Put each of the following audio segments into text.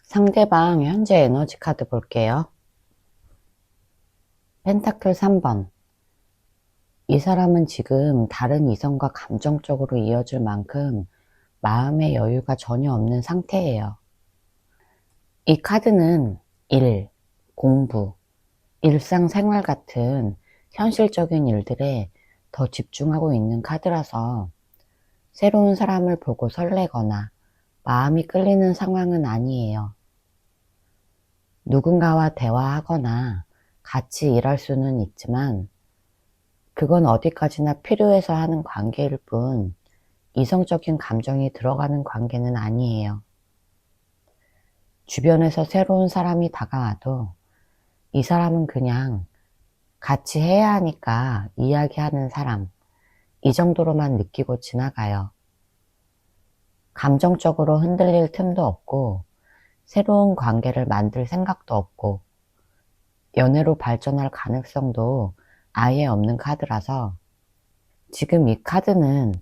상대방 현재 에너지 카드 볼게요. 펜타클 3번. 이 사람은 지금 다른 이성과 감정적으로 이어질 만큼 마음의 여유가 전혀 없는 상태예요. 이 카드는 일, 공부, 일상생활 같은 현실적인 일들에 더 집중하고 있는 카드라서 새로운 사람을 보고 설레거나 마음이 끌리는 상황은 아니에요. 누군가와 대화하거나 같이 일할 수는 있지만 그건 어디까지나 필요해서 하는 관계일 뿐 이성적인 감정이 들어가는 관계는 아니에요. 주변에서 새로운 사람이 다가와도 이 사람은 그냥 같이 해야 하니까 이야기하는 사람, 이 정도로만 느끼고 지나가요. 감정적으로 흔들릴 틈도 없고 새로운 관계를 만들 생각도 없고 연애로 발전할 가능성도 아예 없는 카드라서 지금 이 카드는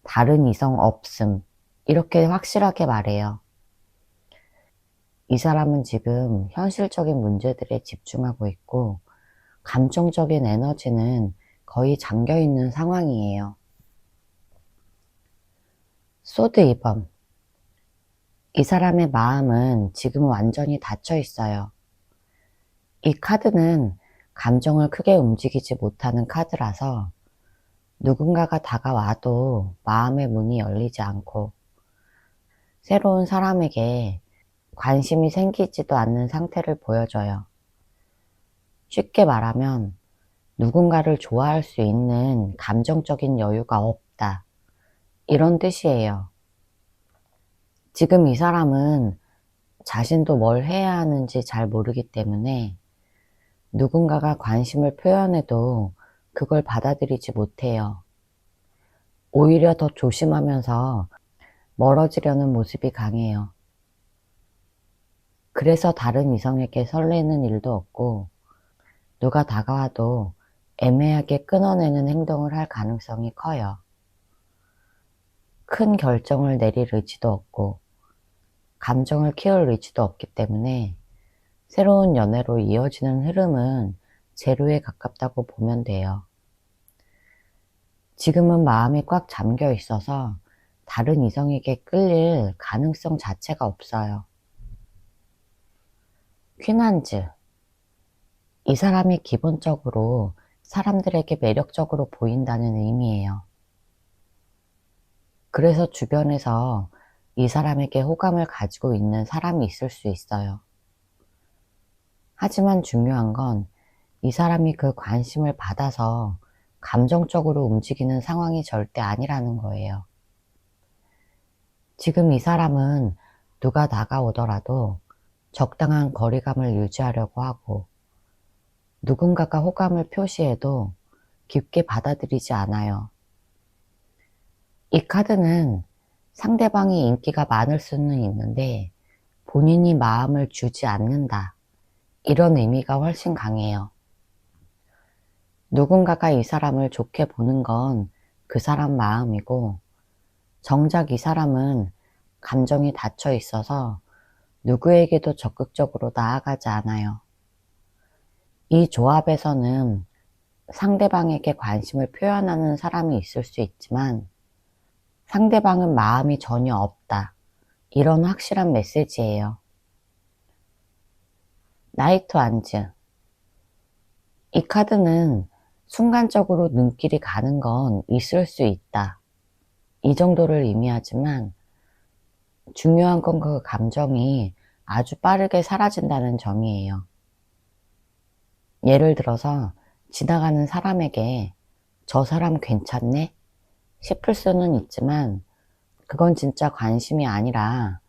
다른 이성 없음 이렇게 확실하게 말해요. 이 사람은 지금 현실적인 문제들에 집중하고 있고 감정적인 에너지는 거의 잠겨 있는 상황이에요. 소드 2번. 이 사람의 마음은 지금 완전히 닫혀 있어요. 이 카드는 감정을 크게 움직이지 못하는 카드라서 누군가가 다가와도 마음의 문이 열리지 않고 새로운 사람에게 관심이 생기지도 않는 상태를 보여줘요. 쉽게 말하면 누군가를 좋아할 수 있는 감정적인 여유가 없다. 이런 뜻이에요. 지금 이 사람은 자신도 뭘 해야 하는지 잘 모르기 때문에 누군가가 관심을 표현해도 그걸 받아들이지 못해요. 오히려 더 조심하면서 멀어지려는 모습이 강해요. 그래서 다른 이성에게 설레는 일도 없고 누가 다가와도 애매하게 끊어내는 행동을 할 가능성이 커요. 큰 결정을 내릴 의지도 없고 감정을 키울 의지도 없기 때문에 새로운 연애로 이어지는 흐름은 제로에 가깝다고 보면 돼요. 지금은 마음이 꽉 잠겨 있어서 다른 이성에게 끌릴 가능성 자체가 없어요. 퀸한즈. 이 사람이 기본적으로 사람들에게 매력적으로 보인다는 의미예요. 그래서 주변에서 이 사람에게 호감을 가지고 있는 사람이 있을 수 있어요. 하지만 중요한 건 이 사람이 그 관심을 받아서 감정적으로 움직이는 상황이 절대 아니라는 거예요. 지금 이 사람은 누가 다가오더라도 적당한 거리감을 유지하려고 하고 누군가가 호감을 표시해도 깊게 받아들이지 않아요. 이 카드는 상대방이 인기가 많을 수는 있는데 본인이 마음을 주지 않는다. 이런 의미가 훨씬 강해요. 누군가가 이 사람을 좋게 보는 건 그 사람 마음이고 정작 이 사람은 감정이 닫혀 있어서 누구에게도 적극적으로 나아가지 않아요. 이 조합에서는 상대방에게 관심을 표현하는 사람이 있을 수 있지만 상대방은 마음이 전혀 없다. 이런 확실한 메시지예요. 나이트 안즈. 이 카드는 순간적으로 눈길이 가는 건 있을 수 있다. 이 정도를 의미하지만 중요한 건 그 감정이 아주 빠르게 사라진다는 점이에요. 예를 들어서 지나가는 사람에게 저 사람 괜찮네? 싶을 수는 있지만 그건 진짜 관심이 아니라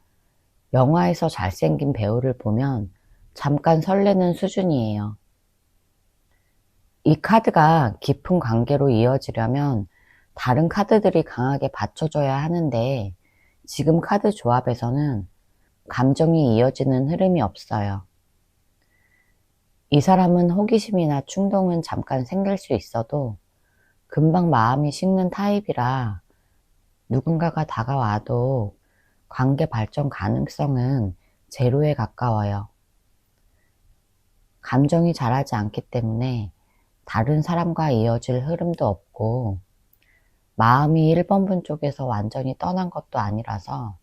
영화에서 잘생긴 배우를 보면 잠깐 설레는 수준이에요. 이 카드가 깊은 관계로 이어지려면 다른 카드들이 강하게 받쳐줘야 하는데 지금 카드 조합에서는 감정이 이어지는 흐름이 없어요. 이 사람은 호기심이나 충동은 잠깐 생길 수 있어도 금방 마음이 식는 타입이라 누군가가 다가와도 관계 발전 가능성은 제로에 가까워요. 감정이 자라지 않기 때문에 다른 사람과 이어질 흐름도 없고 마음이 1번분 쪽에서 완전히 떠난 것도 아니라서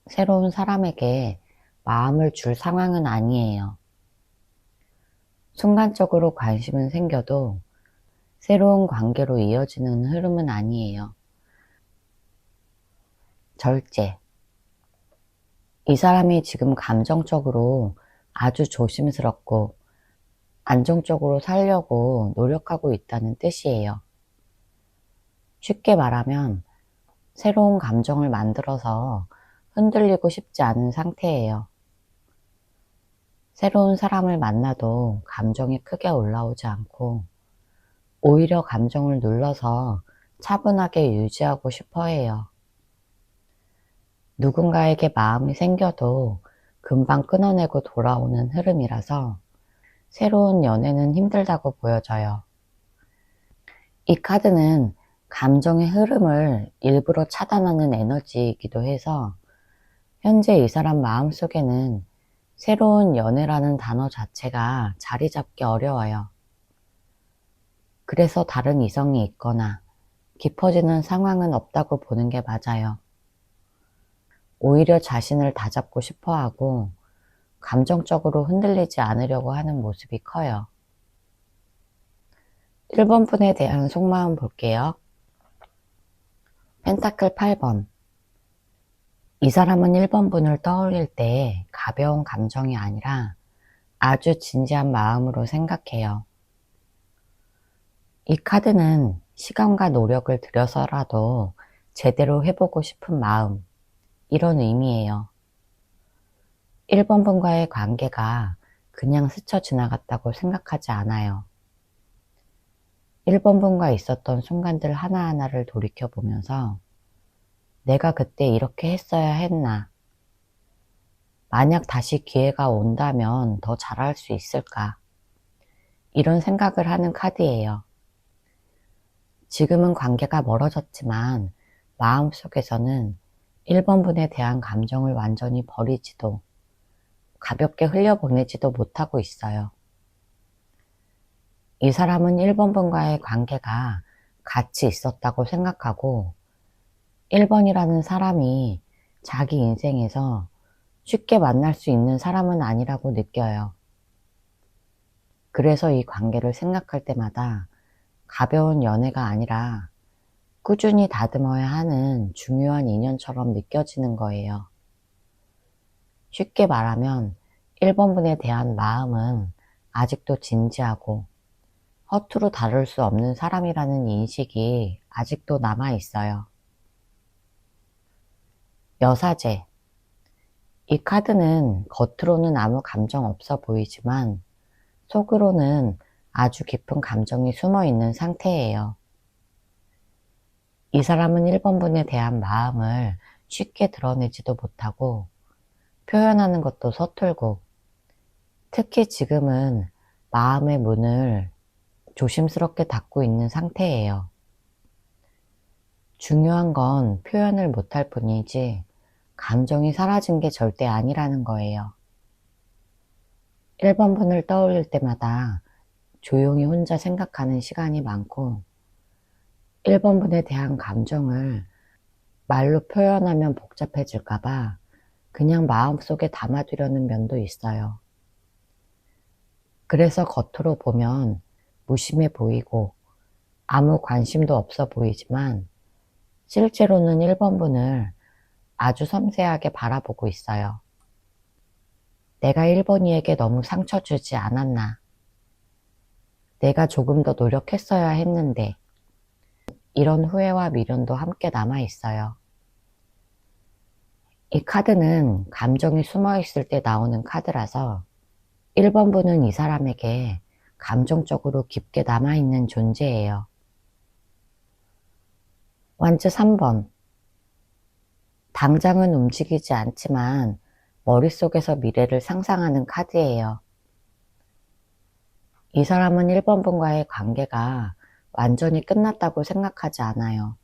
새로운 사람에게 마음을 줄 상황은 아니에요. 순간적으로 관심은 생겨도 새로운 관계로 이어지는 흐름은 아니에요. 절제. 이 사람이 지금 감정적으로 아주 조심스럽고 안정적으로 살려고 노력하고 있다는 뜻이에요. 쉽게 말하면 새로운 감정을 만들어서 흔들리고 싶지 않은 상태예요. 새로운 사람을 만나도 감정이 크게 올라오지 않고 오히려 감정을 눌러서 차분하게 유지하고 싶어 해요. 누군가에게 마음이 생겨도 금방 끊어내고 돌아오는 흐름이라서 새로운 연애는 힘들다고 보여져요. 이 카드는 감정의 흐름을 일부러 차단하는 에너지이기도 해서 현재 이 사람 마음속에는 새로운 연애라는 단어 자체가 자리 잡기 어려워요. 그래서 다른 이성이 있거나 깊어지는 상황은 없다고 보는 게 맞아요. 오히려 자신을 다잡고 싶어 하고 감정적으로 흔들리지 않으려고 하는 모습이 커요. 1번 분에 대한 속마음 볼게요. 펜타클 8번. 이 사람은 1번 분을 떠올릴 때 가벼운 감정이 아니라 아주 진지한 마음으로 생각해요. 이 카드는 시간과 노력을 들여서라도 제대로 해보고 싶은 마음, 이런 의미예요. 1번 분과의 관계가 그냥 스쳐 지나갔다고 생각하지 않아요. 1번 분과 있었던 순간들 하나하나를 돌이켜보면서 내가 그때 이렇게 했어야 했나? 만약 다시 기회가 온다면 더 잘할 수 있을까? 이런 생각을 하는 카드예요. 지금은 관계가 멀어졌지만 마음속에서는 1번 분에 대한 감정을 완전히 버리지도 가볍게 흘려보내지도 못하고 있어요. 이 사람은 1번 분과의 관계가 가치 있었다고 생각하고 1번이라는 사람이 자기 인생에서 쉽게 만날 수 있는 사람은 아니라고 느껴요. 그래서 이 관계를 생각할 때마다 가벼운 연애가 아니라 꾸준히 다듬어야 하는 중요한 인연처럼 느껴지는 거예요. 쉽게 말하면 1번 분에 대한 마음은 아직도 진지하고 허투루 다룰 수 없는 사람이라는 인식이 아직도 남아 있어요. 여사제. 이 카드는 겉으로는 아무 감정 없어 보이지만 속으로는 아주 깊은 감정이 숨어 있는 상태예요. 이 사람은 1번 분에 대한 마음을 쉽게 드러내지도 못하고 표현하는 것도 서툴고 특히 지금은 마음의 문을 조심스럽게 닫고 있는 상태예요. 중요한 건 표현을 못할 뿐이지 감정이 사라진 게 절대 아니라는 거예요. 1번 분을 떠올릴 때마다 조용히 혼자 생각하는 시간이 많고 1번 분에 대한 감정을 말로 표현하면 복잡해질까봐 그냥 마음속에 담아두려는 면도 있어요. 그래서 겉으로 보면 무심해 보이고 아무 관심도 없어 보이지만 실제로는 1번 분을 아주 섬세하게 바라보고 있어요. 내가 1번이에게 너무 상처 주지 않았나? 내가 조금 더 노력했어야 했는데 이런 후회와 미련도 함께 남아 있어요. 이 카드는 감정이 숨어 있을 때 나오는 카드라서 1번 분은 이 사람에게 감정적으로 깊게 남아있는 존재예요. 완즈 3번. 당장은 움직이지 않지만 머릿속에서 미래를 상상하는 카드예요. 이 사람은 1번 분과의 관계가 완전히 끝났다고 생각하지 않아요.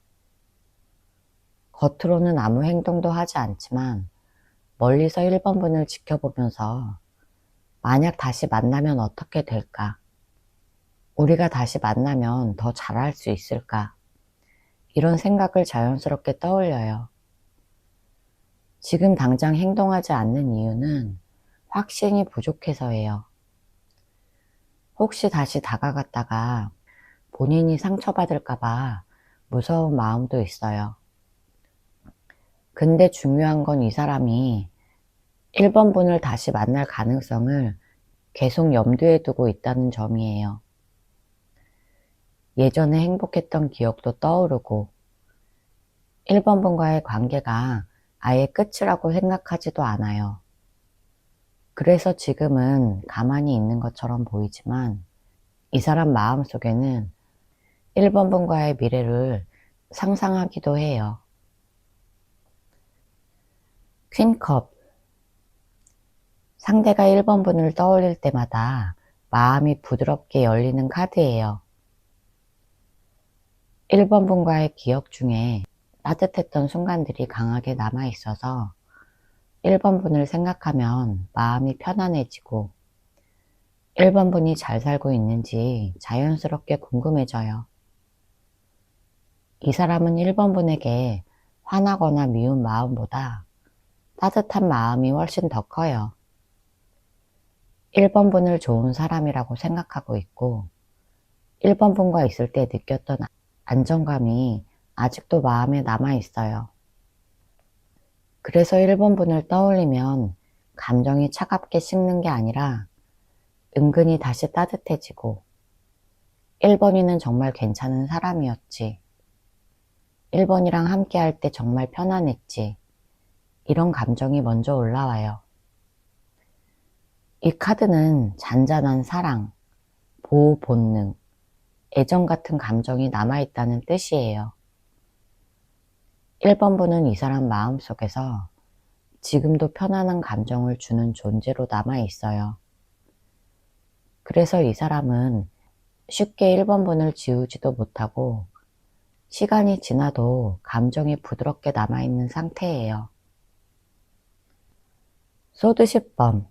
겉으로는 아무 행동도 하지 않지만 멀리서 1번 분을 지켜보면서 만약 다시 만나면 어떻게 될까? 우리가 다시 만나면 더 잘할 수 있을까? 이런 생각을 자연스럽게 떠올려요. 지금 당장 행동하지 않는 이유는 확신이 부족해서예요. 혹시 다시 다가갔다가 본인이 상처받을까봐 무서운 마음도 있어요. 근데 중요한 건 이 사람이 1번 분을 다시 만날 가능성을 계속 염두에 두고 있다는 점이에요. 예전에 행복했던 기억도 떠오르고 1번 분과의 관계가 아예 끝이라고 생각하지도 않아요. 그래서 지금은 가만히 있는 것처럼 보이지만 이 사람 마음속에는 1번 분과의 미래를 상상하기도 해요. 퀸컵. 상대가 1번 분을 떠올릴 때마다 마음이 부드럽게 열리는 카드예요. 1번 분과의 기억 중에 따뜻했던 순간들이 강하게 남아있어서 1번 분을 생각하면 마음이 편안해지고 1번 분이 잘 살고 있는지 자연스럽게 궁금해져요. 이 사람은 1번 분에게 화나거나 미운 마음보다 따뜻한 마음이 훨씬 더 커요. 1번 분을 좋은 사람이라고 생각하고 있고 1번 분과 있을 때 느꼈던 안정감이 아직도 마음에 남아 있어요. 그래서 1번 분을 떠올리면 감정이 차갑게 식는 게 아니라 은근히 다시 따뜻해지고 1번이는 정말 괜찮은 사람이었지. 1번이랑 함께 할 때 정말 편안했지. 이런 감정이 먼저 올라와요. 이 카드는 잔잔한 사랑, 보호 본능, 애정 같은 감정이 남아있다는 뜻이에요. 1번 분은 이 사람 마음속에서 지금도 편안한 감정을 주는 존재로 남아있어요. 그래서 이 사람은 쉽게 1번 분을 지우지도 못하고 시간이 지나도 감정이 부드럽게 남아있는 상태예요. 소드 10번.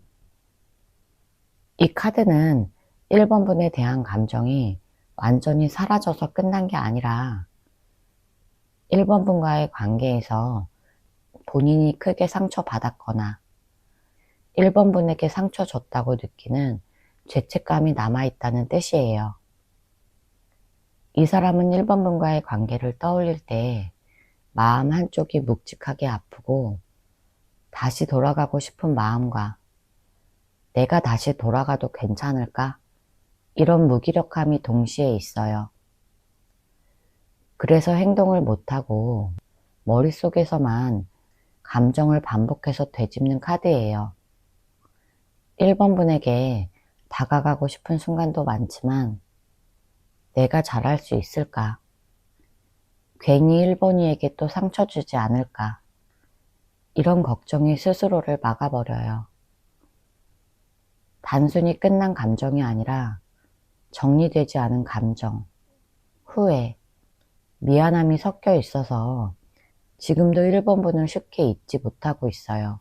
이 카드는 1번 분에 대한 감정이 완전히 사라져서 끝난 게 아니라 1번 분과의 관계에서 본인이 크게 상처받았거나 1번 분에게 상처 줬다고 느끼는 죄책감이 남아있다는 뜻이에요. 이 사람은 1번 분과의 관계를 떠올릴 때 마음 한쪽이 묵직하게 아프고 다시 돌아가고 싶은 마음과 내가 다시 돌아가도 괜찮을까? 이런 무기력함이 동시에 있어요. 그래서 행동을 못하고 머릿속에서만 감정을 반복해서 되짚는 카드예요. 1번 분에게 다가가고 싶은 순간도 많지만 내가 잘할 수 있을까? 괜히 1번이에게 또 상처 주지 않을까? 이런 걱정이 스스로를 막아버려요. 단순히 끝난 감정이 아니라 정리되지 않은 감정, 후회, 미안함이 섞여 있어서 지금도 1번 분을 쉽게 잊지 못하고 있어요.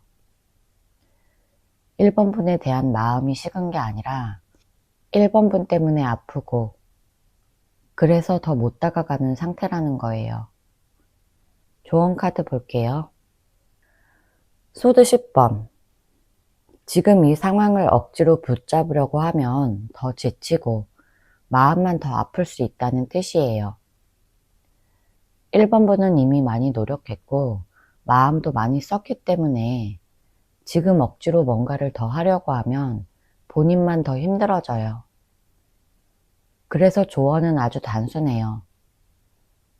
1번 분에 대한 마음이 식은 게 아니라 1번 분 때문에 아프고 그래서 더 못 다가가는 상태라는 거예요. 조언 카드 볼게요. 소드 10번. 지금 이 상황을 억지로 붙잡으려고 하면 더 지치고 마음만 더 아플 수 있다는 뜻이에요. 1번 분은 이미 많이 노력했고 마음도 많이 썼기 때문에 지금 억지로 뭔가를 더 하려고 하면 본인만 더 힘들어져요. 그래서 조언은 아주 단순해요.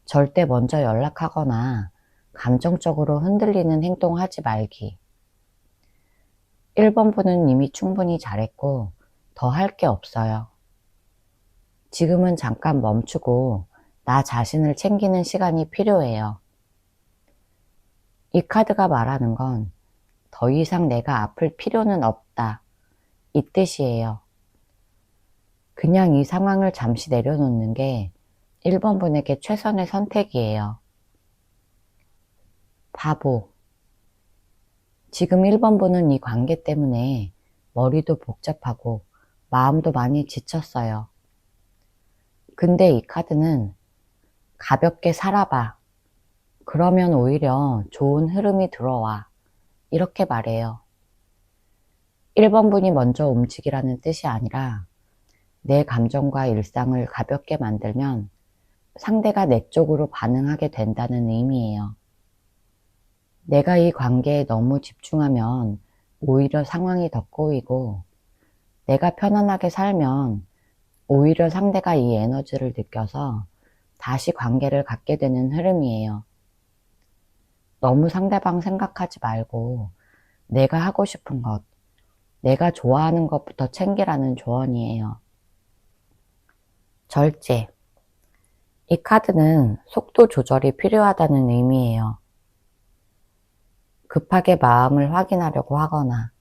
절대 먼저 연락하거나 감정적으로 흔들리는 행동하지 말기. 1번 분은 이미 충분히 잘했고 더 할 게 없어요. 지금은 잠깐 멈추고 나 자신을 챙기는 시간이 필요해요. 이 카드가 말하는 건 더 이상 내가 아플 필요는 없다. 이 뜻이에요. 그냥 이 상황을 잠시 내려놓는 게 1번 분에게 최선의 선택이에요. 바보. 지금 1번분은 이 관계 때문에 머리도 복잡하고 마음도 많이 지쳤어요. 근데 이 카드는 가볍게 살아봐. 그러면 오히려 좋은 흐름이 들어와. 이렇게 말해요. 1번분이 먼저 움직이라는 뜻이 아니라 내 감정과 일상을 가볍게 만들면 상대가 내 쪽으로 반응하게 된다는 의미예요. 내가 이 관계에 너무 집중하면 오히려 상황이 더 꼬이고, 내가 편안하게 살면 오히려 상대가 이 에너지를 느껴서 다시 관계를 갖게 되는 흐름이에요. 너무 상대방 생각하지 말고 내가 하고 싶은 것, 내가 좋아하는 것부터 챙기라는 조언이에요. 절제. 이 카드는 속도 조절이 필요하다는 의미예요. 급하게 마음을 확인하려고 하거나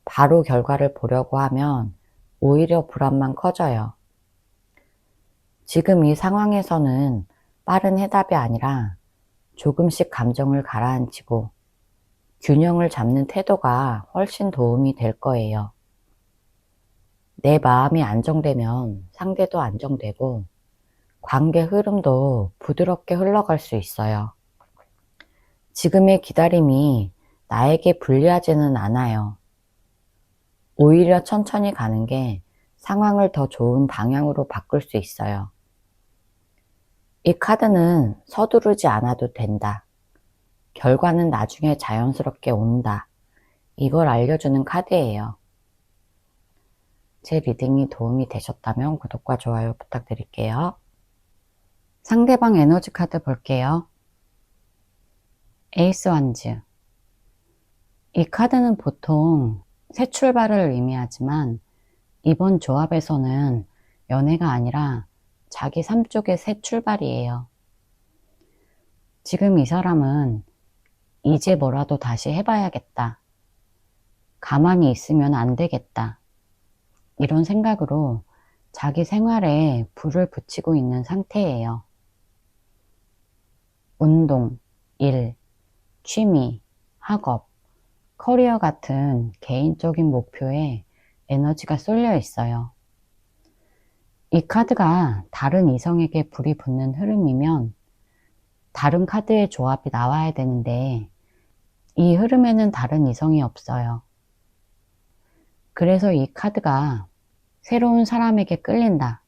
바로 결과를 보려고 하면 오히려 불안만 커져요. 지금 이 상황에서는 빠른 해답이 아니라 조금씩 감정을 가라앉히고 균형을 잡는 태도가 훨씬 도움이 될 거예요. 내 마음이 안정되면 상대도 안정되고 관계 흐름도 부드럽게 흘러갈 수 있어요. 지금의 기다림이 나에게 불리하지는 않아요. 오히려 천천히 가는 게 상황을 더 좋은 방향으로 바꿀 수 있어요. 이 카드는 서두르지 않아도 된다. 결과는 나중에 자연스럽게 온다. 이걸 알려주는 카드예요. 제 리딩이 도움이 되셨다면 구독과 좋아요 부탁드릴게요. 상대방 에너지 카드 볼게요. 에이스 완즈. 이 카드는 보통 새 출발을 의미하지만 이번 조합에서는 연애가 아니라 자기 삶 쪽의 새 출발이에요. 지금 이 사람은 이제 뭐라도 다시 해봐야겠다. 가만히 있으면 안 되겠다. 이런 생각으로 자기 생활에 불을 붙이고 있는 상태예요. 운동, 일, 취미, 학업, 커리어 같은 개인적인 목표에 에너지가 쏠려 있어요. 이 카드가 다른 이성에게 불이 붙는 흐름이면 다른 카드의 조합이 나와야 되는데 이 흐름에는 다른 이성이 없어요. 그래서 이 카드가 새로운 사람에게 끌린다.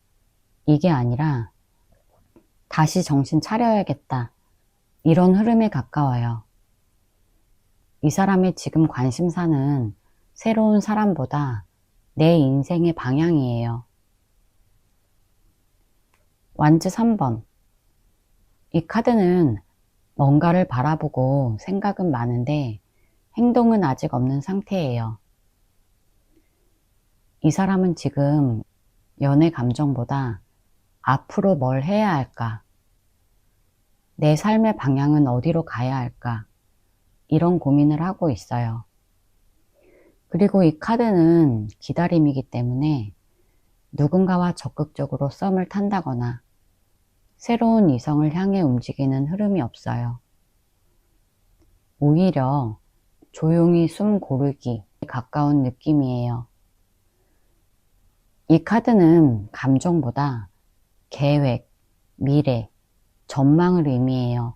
이게 아니라 다시 정신 차려야겠다. 이런 흐름에 가까워요. 이 사람의 지금 관심사는 새로운 사람보다 내 인생의 방향이에요. 완즈 3번. 이 카드는 뭔가를 바라보고 생각은 많은데 행동은 아직 없는 상태예요. 이 사람은 지금 연애 감정보다 앞으로 뭘 해야 할까? 내 삶의 방향은 어디로 가야 할까? 이런 고민을 하고 있어요. 그리고 이 카드는 기다림이기 때문에 누군가와 적극적으로 썸을 탄다거나 새로운 이성을 향해 움직이는 흐름이 없어요. 오히려 조용히 숨 고르기에 가까운 느낌이에요. 이 카드는 감정보다 계획, 미래, 전망을 의미해요.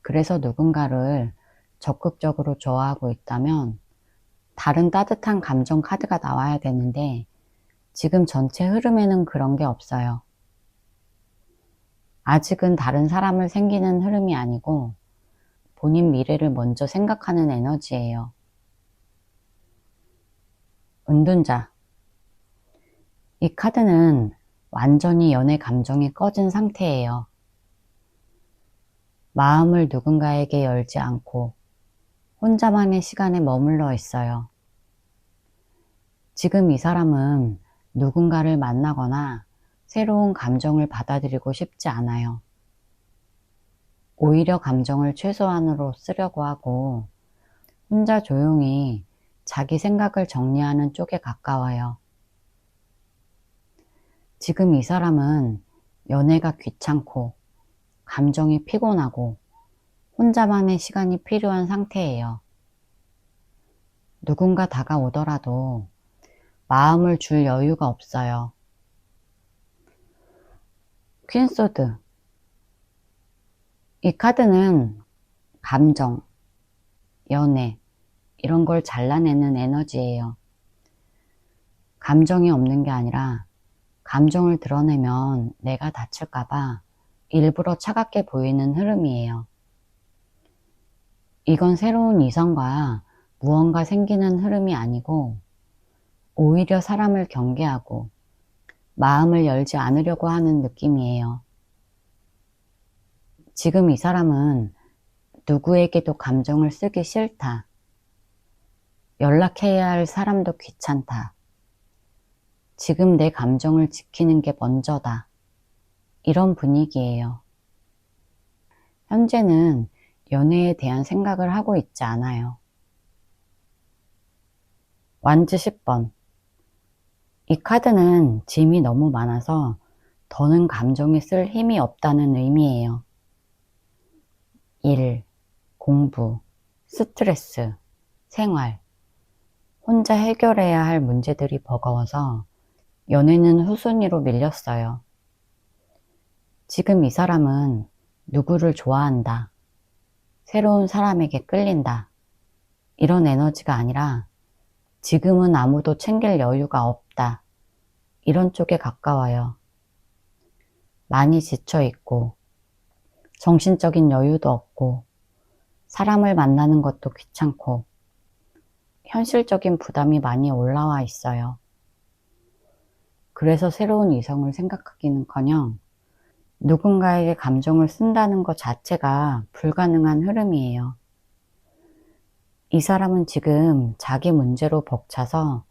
그래서 누군가를 적극적으로 좋아하고 있다면 다른 따뜻한 감정 카드가 나와야 되는데 지금 전체 흐름에는 그런 게 없어요. 아직은 다른 사람을 생기는 흐름이 아니고 본인 미래를 먼저 생각하는 에너지예요. 은둔자. 이 카드는 완전히 연애 감정이 꺼진 상태예요. 마음을 누군가에게 열지 않고 혼자만의 시간에 머물러 있어요. 지금 이 사람은 누군가를 만나거나 새로운 감정을 받아들이고 싶지 않아요. 오히려 감정을 최소한으로 쓰려고 하고 혼자 조용히 자기 생각을 정리하는 쪽에 가까워요. 지금 이 사람은 연애가 귀찮고 감정이 피곤하고 혼자만의 시간이 필요한 상태예요. 누군가 다가오더라도 마음을 줄 여유가 없어요. 퀸소드. 이 카드는 감정, 연애, 이런 걸 잘라내는 에너지예요. 감정이 없는 게 아니라 감정을 드러내면 내가 다칠까봐 일부러 차갑게 보이는 흐름이에요. 이건 새로운 이성과 무언가 생기는 흐름이 아니고 오히려 사람을 경계하고 마음을 열지 않으려고 하는 느낌이에요. 지금 이 사람은 누구에게도 감정을 쓰기 싫다. 연락해야 할 사람도 귀찮다. 지금 내 감정을 지키는 게 먼저다. 이런 분위기예요. 현재는 연애에 대한 생각을 하고 있지 않아요. 완즈 10번. 이 카드는 짐이 너무 많아서 더는 감정에 쓸 힘이 없다는 의미예요. 일, 공부, 스트레스, 생활, 혼자 해결해야 할 문제들이 버거워서 연애는 후순위로 밀렸어요. 지금 이 사람은 누구를 좋아한다, 새로운 사람에게 끌린다, 이런 에너지가 아니라 지금은 아무도 챙길 여유가 없다, 이런 쪽에 가까워요. 많이 지쳐있고 정신적인 여유도 없고 사람을 만나는 것도 귀찮고 현실적인 부담이 많이 올라와 있어요. 그래서 새로운 이성을 생각하기는커녕 누군가에게 감정을 쓴다는 것 자체가 불가능한 흐름이에요. 이 사람은 지금 자기 문제로 벅차서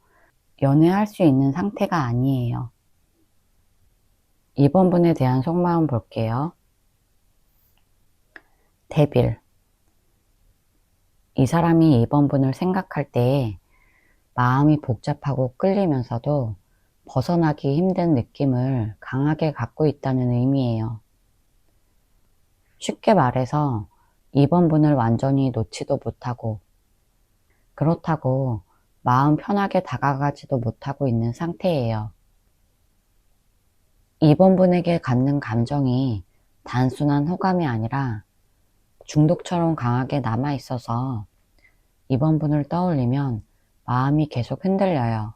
연애할 수 있는 상태가 아니에요. 이번 분에 대한 속마음 볼게요. 데빌. 이 사람이 이번 분을 생각할 때 마음이 복잡하고 끌리면서도 벗어나기 힘든 느낌을 강하게 갖고 있다는 의미예요. 쉽게 말해서 이번 분을 완전히 놓지도 못하고 그렇다고 마음 편하게 다가가지도 못하고 있는 상태예요. 이번 분에게 갖는 감정이 단순한 호감이 아니라 중독처럼 강하게 남아있어서 이번 분을 떠올리면 마음이 계속 흔들려요.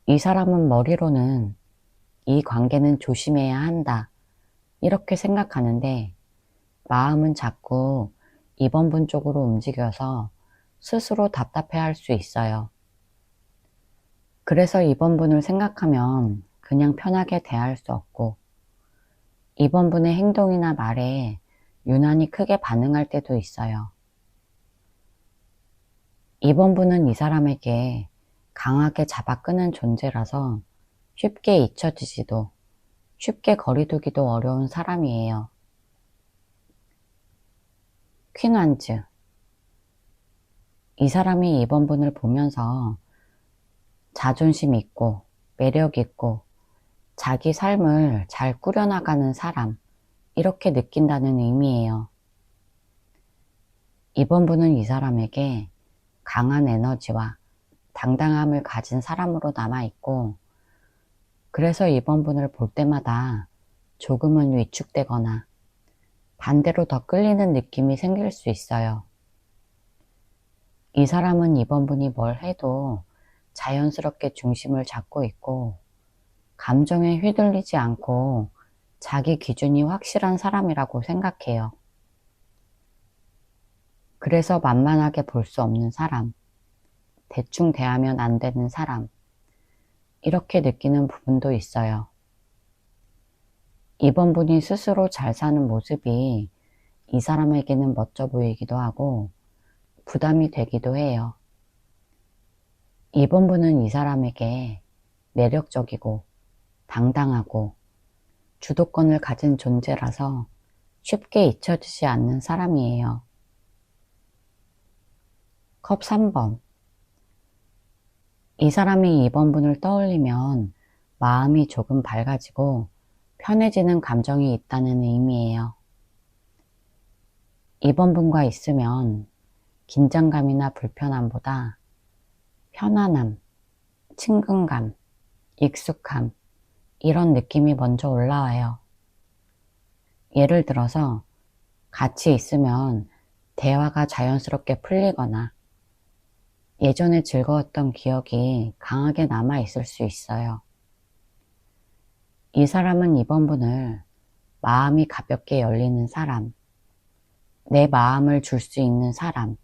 이 사람은 머리로는 이 관계는 조심해야 한다, 이렇게 생각하는데 마음은 자꾸 이번 분 쪽으로 움직여서 스스로 답답해할 수 있어요. 그래서 이번 분을 생각하면 그냥 편하게 대할 수 없고 이번 분의 행동이나 말에 유난히 크게 반응할 때도 있어요. 이번 분은 이 사람에게 강하게 잡아 끄는 존재라서 쉽게 잊혀지지도 쉽게 거리두기도 어려운 사람이에요. 퀸 완즈. 이 사람이 이번 분을 보면서 자존심 있고 매력 있고 자기 삶을 잘 꾸려나가는 사람, 이렇게 느낀다는 의미예요. 이번 분은 이 사람에게 강한 에너지와 당당함을 가진 사람으로 남아있고 그래서 이번 분을 볼 때마다 조금은 위축되거나 반대로 더 끌리는 느낌이 생길 수 있어요. 이 사람은 이번 분이 뭘 해도 자연스럽게 중심을 잡고 있고 감정에 휘둘리지 않고 자기 기준이 확실한 사람이라고 생각해요. 그래서 만만하게 볼 수 없는 사람, 대충 대하면 안 되는 사람, 이렇게 느끼는 부분도 있어요. 이번 분이 스스로 잘 사는 모습이 이 사람에게는 멋져 보이기도 하고 부담이 되기도 해요. 이번 분은 이 사람에게 매력적이고 당당하고 주도권을 가진 존재라서 쉽게 잊혀지지 않는 사람이에요. 컵 3번. 이 사람이 이번 분을 떠올리면 마음이 조금 밝아지고 편해지는 감정이 있다는 의미예요. 2번 분과 있으면 긴장감이나 불편함보다 편안함, 친근감, 익숙함, 이런 느낌이 먼저 올라와요. 예를 들어서 같이 있으면 대화가 자연스럽게 풀리거나 예전에 즐거웠던 기억이 강하게 남아 있을 수 있어요. 이 사람은 2번 분을 마음이 가볍게 열리는 사람, 내 마음을 줄 수 있는 사람,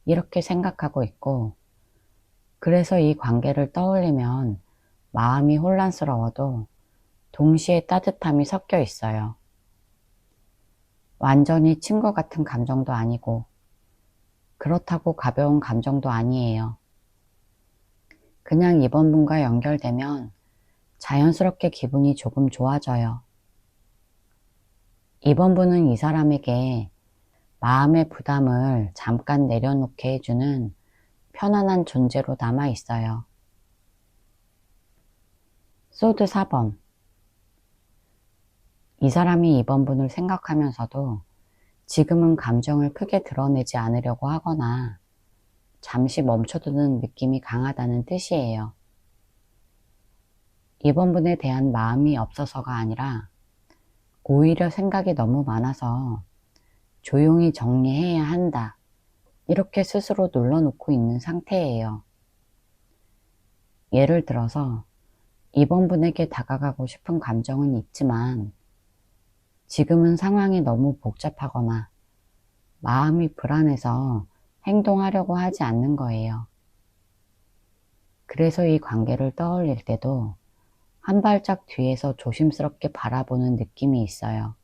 이렇게 생각하고 있고, 그래서 이 관계를 떠올리면 마음이 혼란스러워도 동시에 따뜻함이 섞여 있어요. 완전히 친구 같은 감정도 아니고, 그렇다고 가벼운 감정도 아니에요. 그냥 2번 분과 연결되면 자연스럽게 기분이 조금 좋아져요. 2번 분은 이 사람에게 마음의 부담을 잠깐 내려놓게 해주는 편안한 존재로 남아 있어요. 소드 4번. 이 사람이 2번 분을 생각하면서도 지금은 감정을 크게 드러내지 않으려고 하거나 잠시 멈춰두는 느낌이 강하다는 뜻이에요. 2번 분에 대한 마음이 없어서가 아니라 오히려 생각이 너무 많아서 조용히 정리해야 한다, 이렇게 스스로 눌러놓고 있는 상태예요. 예를 들어서 2번 분에게 다가가고 싶은 감정은 있지만 지금은 상황이 너무 복잡하거나 마음이 불안해서 행동하려고 하지 않는 거예요. 그래서 이 관계를 떠올릴 때도 한 발짝 뒤에서 조심스럽게 바라보는 느낌이 있어요.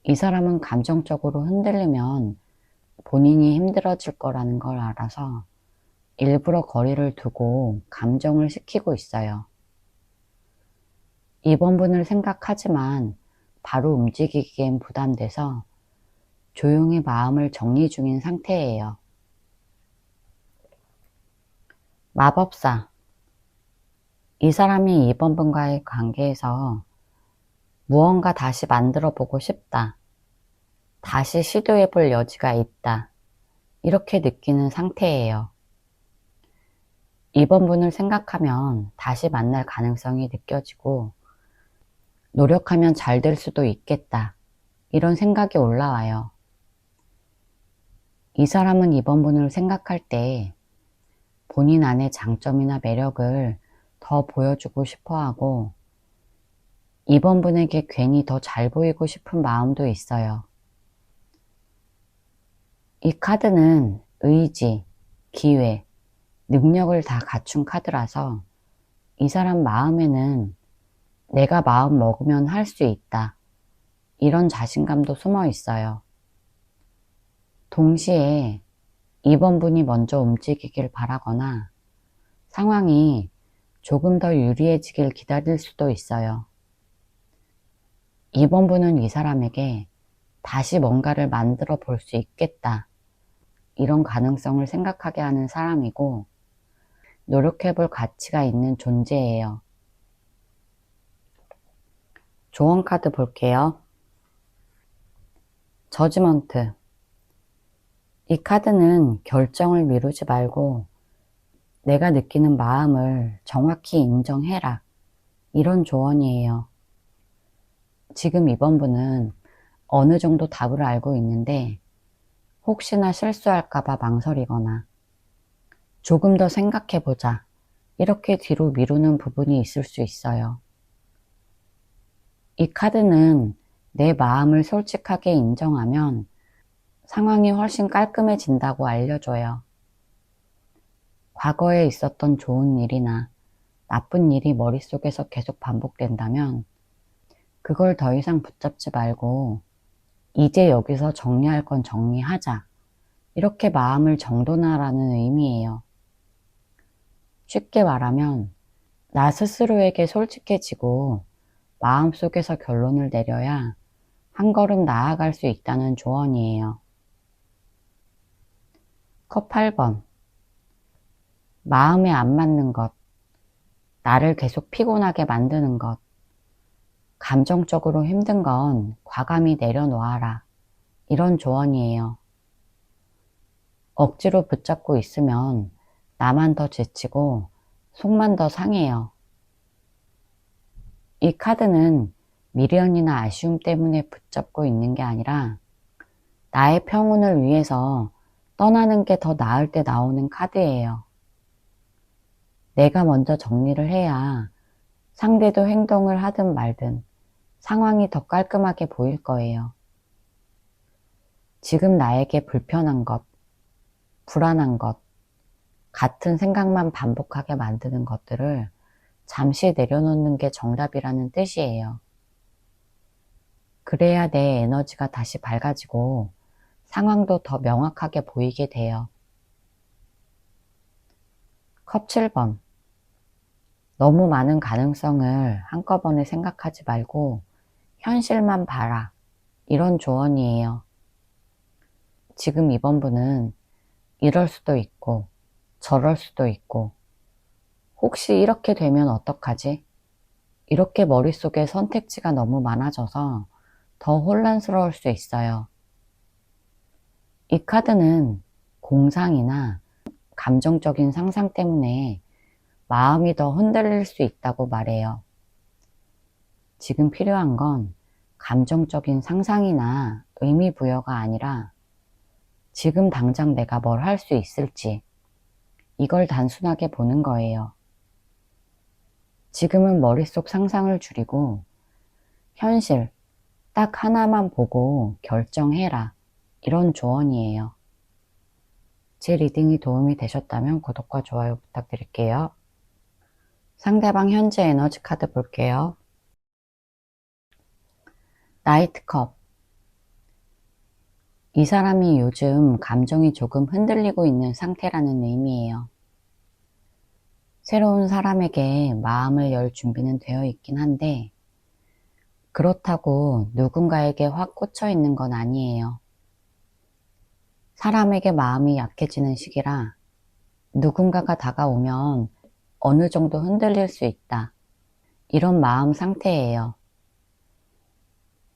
이 사람은 감정적으로 흔들리면 본인이 힘들어질 거라는 걸 알아서 일부러 거리를 두고 감정을 식히고 있어요. 2번 분을 생각하지만 바로 움직이기엔 부담돼서 조용히 마음을 정리 중인 상태예요. 마법사. 이 사람이 2번 분과의 관계에서 무언가 다시 만들어 보고 싶다, 다시 시도해 볼 여지가 있다, 이렇게 느끼는 상태예요. 2번 분을 생각하면 다시 만날 가능성이 느껴지고 노력하면 잘 될 수도 있겠다, 이런 생각이 올라와요. 이 사람은 2번 분을 생각할 때 본인 안의 장점이나 매력을 더 보여주고 싶어 하고 2번 분에게 괜히 더 잘 보이고 싶은 마음도 있어요. 이 카드는 의지, 기회, 능력을 다 갖춘 카드라서 이 사람 마음에는 내가 마음 먹으면 할 수 있다, 이런 자신감도 숨어 있어요. 동시에 2번 분이 먼저 움직이길 바라거나 상황이 조금 더 유리해지길 기다릴 수도 있어요. 2번 분은 이 사람에게 다시 뭔가를 만들어 볼 수 있겠다, 이런 가능성을 생각하게 하는 사람이고 노력해 볼 가치가 있는 존재예요. 조언 카드 볼게요. 저지먼트. 이 카드는 결정을 미루지 말고 내가 느끼는 마음을 정확히 인정해라, 이런 조언이에요. 지금 2번 분은 어느 정도 답을 알고 있는데 혹시나 실수할까봐 망설이거나 조금 더 생각해보자, 이렇게 뒤로 미루는 부분이 있을 수 있어요. 이 카드는 내 마음을 솔직하게 인정하면 상황이 훨씬 깔끔해진다고 알려줘요. 과거에 있었던 좋은 일이나 나쁜 일이 머릿속에서 계속 반복된다면 그걸 더 이상 붙잡지 말고 이제 여기서 정리할 건 정리하자, 이렇게 마음을 정돈하라는 의미예요. 쉽게 말하면 나 스스로에게 솔직해지고 마음속에서 결론을 내려야 한 걸음 나아갈 수 있다는 조언이에요. 컵 8번. 마음에 안 맞는 것, 나를 계속 피곤하게 만드는 것, 감정적으로 힘든 건 과감히 내려놓아라, 이런 조언이에요. 억지로 붙잡고 있으면 나만 더 지치고 속만 더 상해요. 이 카드는 미련이나 아쉬움 때문에 붙잡고 있는 게 아니라 나의 평온을 위해서 떠나는 게 더 나을 때 나오는 카드예요. 내가 먼저 정리를 해야 상대도 행동을 하든 말든 상황이 더 깔끔하게 보일 거예요. 지금 나에게 불편한 것, 불안한 것, 같은 생각만 반복하게 만드는 것들을 잠시 내려놓는 게 정답이라는 뜻이에요. 그래야 내 에너지가 다시 밝아지고 상황도 더 명확하게 보이게 돼요. 컵 7번. 너무 많은 가능성을 한꺼번에 생각하지 말고 현실만 봐라. 이런 조언이에요. 지금 이번 분은 이럴 수도 있고 저럴 수도 있고 혹시 이렇게 되면 어떡하지? 이렇게 머릿속에 선택지가 너무 많아져서 더 혼란스러울 수 있어요. 이 카드는 공상이나 감정적인 상상 때문에 마음이 더 흔들릴 수 있다고 말해요. 지금 필요한 건 감정적인 상상이나 의미 부여가 아니라 지금 당장 내가 뭘 할 수 있을지 이걸 단순하게 보는 거예요. 지금은 머릿속 상상을 줄이고 현실 딱 하나만 보고 결정해라. 이런 조언이에요. 제 리딩이 도움이 되셨다면 구독과 좋아요 부탁드릴게요. 상대방 현재 에너지 카드 볼게요. 나이트컵. 이 사람이 요즘 감정이 조금 흔들리고 있는 상태라는 의미예요. 새로운 사람에게 마음을 열 준비는 되어 있긴 한데 그렇다고 누군가에게 확 꽂혀 있는 건 아니에요. 사람에게 마음이 약해지는 시기라 누군가가 다가오면 어느 정도 흔들릴 수 있다. 이런 마음 상태예요.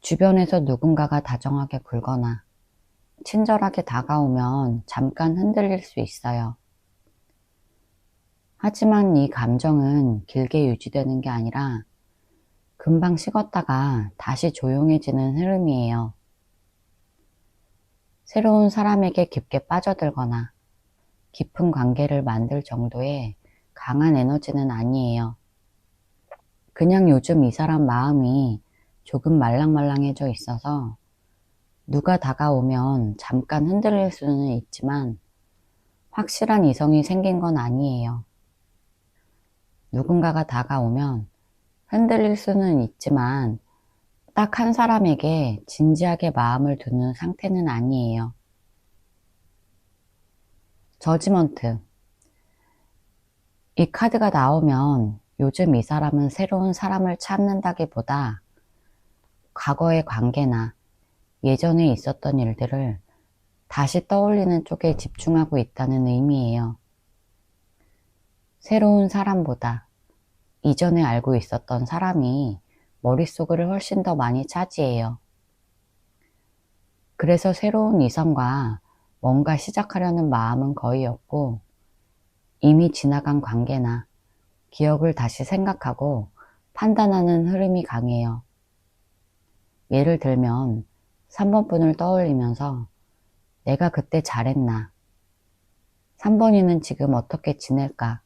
주변에서 누군가가 다정하게 굴거나 친절하게 다가오면 잠깐 흔들릴 수 있어요. 하지만 이 감정은 길게 유지되는 게 아니라 금방 식었다가 다시 조용해지는 흐름이에요. 새로운 사람에게 깊게 빠져들거나 깊은 관계를 만들 정도의 강한 에너지는 아니에요. 그냥 요즘 이 사람 마음이 조금 말랑말랑해져 있어서 누가 다가오면 잠깐 흔들릴 수는 있지만 확실한 이성이 생긴 건 아니에요. 누군가가 다가오면 흔들릴 수는 있지만 딱 한 사람에게 진지하게 마음을 두는 상태는 아니에요. 저지먼트. 이 카드가 나오면 요즘 이 사람은 새로운 사람을 찾는다기보다 과거의 관계나 예전에 있었던 일들을 다시 떠올리는 쪽에 집중하고 있다는 의미예요. 새로운 사람보다 이전에 알고 있었던 사람이 머릿속을 훨씬 더 많이 차지해요. 그래서 새로운 이성과 뭔가 시작하려는 마음은 거의 없고 이미 지나간 관계나 기억을 다시 생각하고 판단하는 흐름이 강해요. 예를 들면 3번 분을 떠올리면서 내가 그때 잘했나? 3번이는 지금 어떻게 지낼까?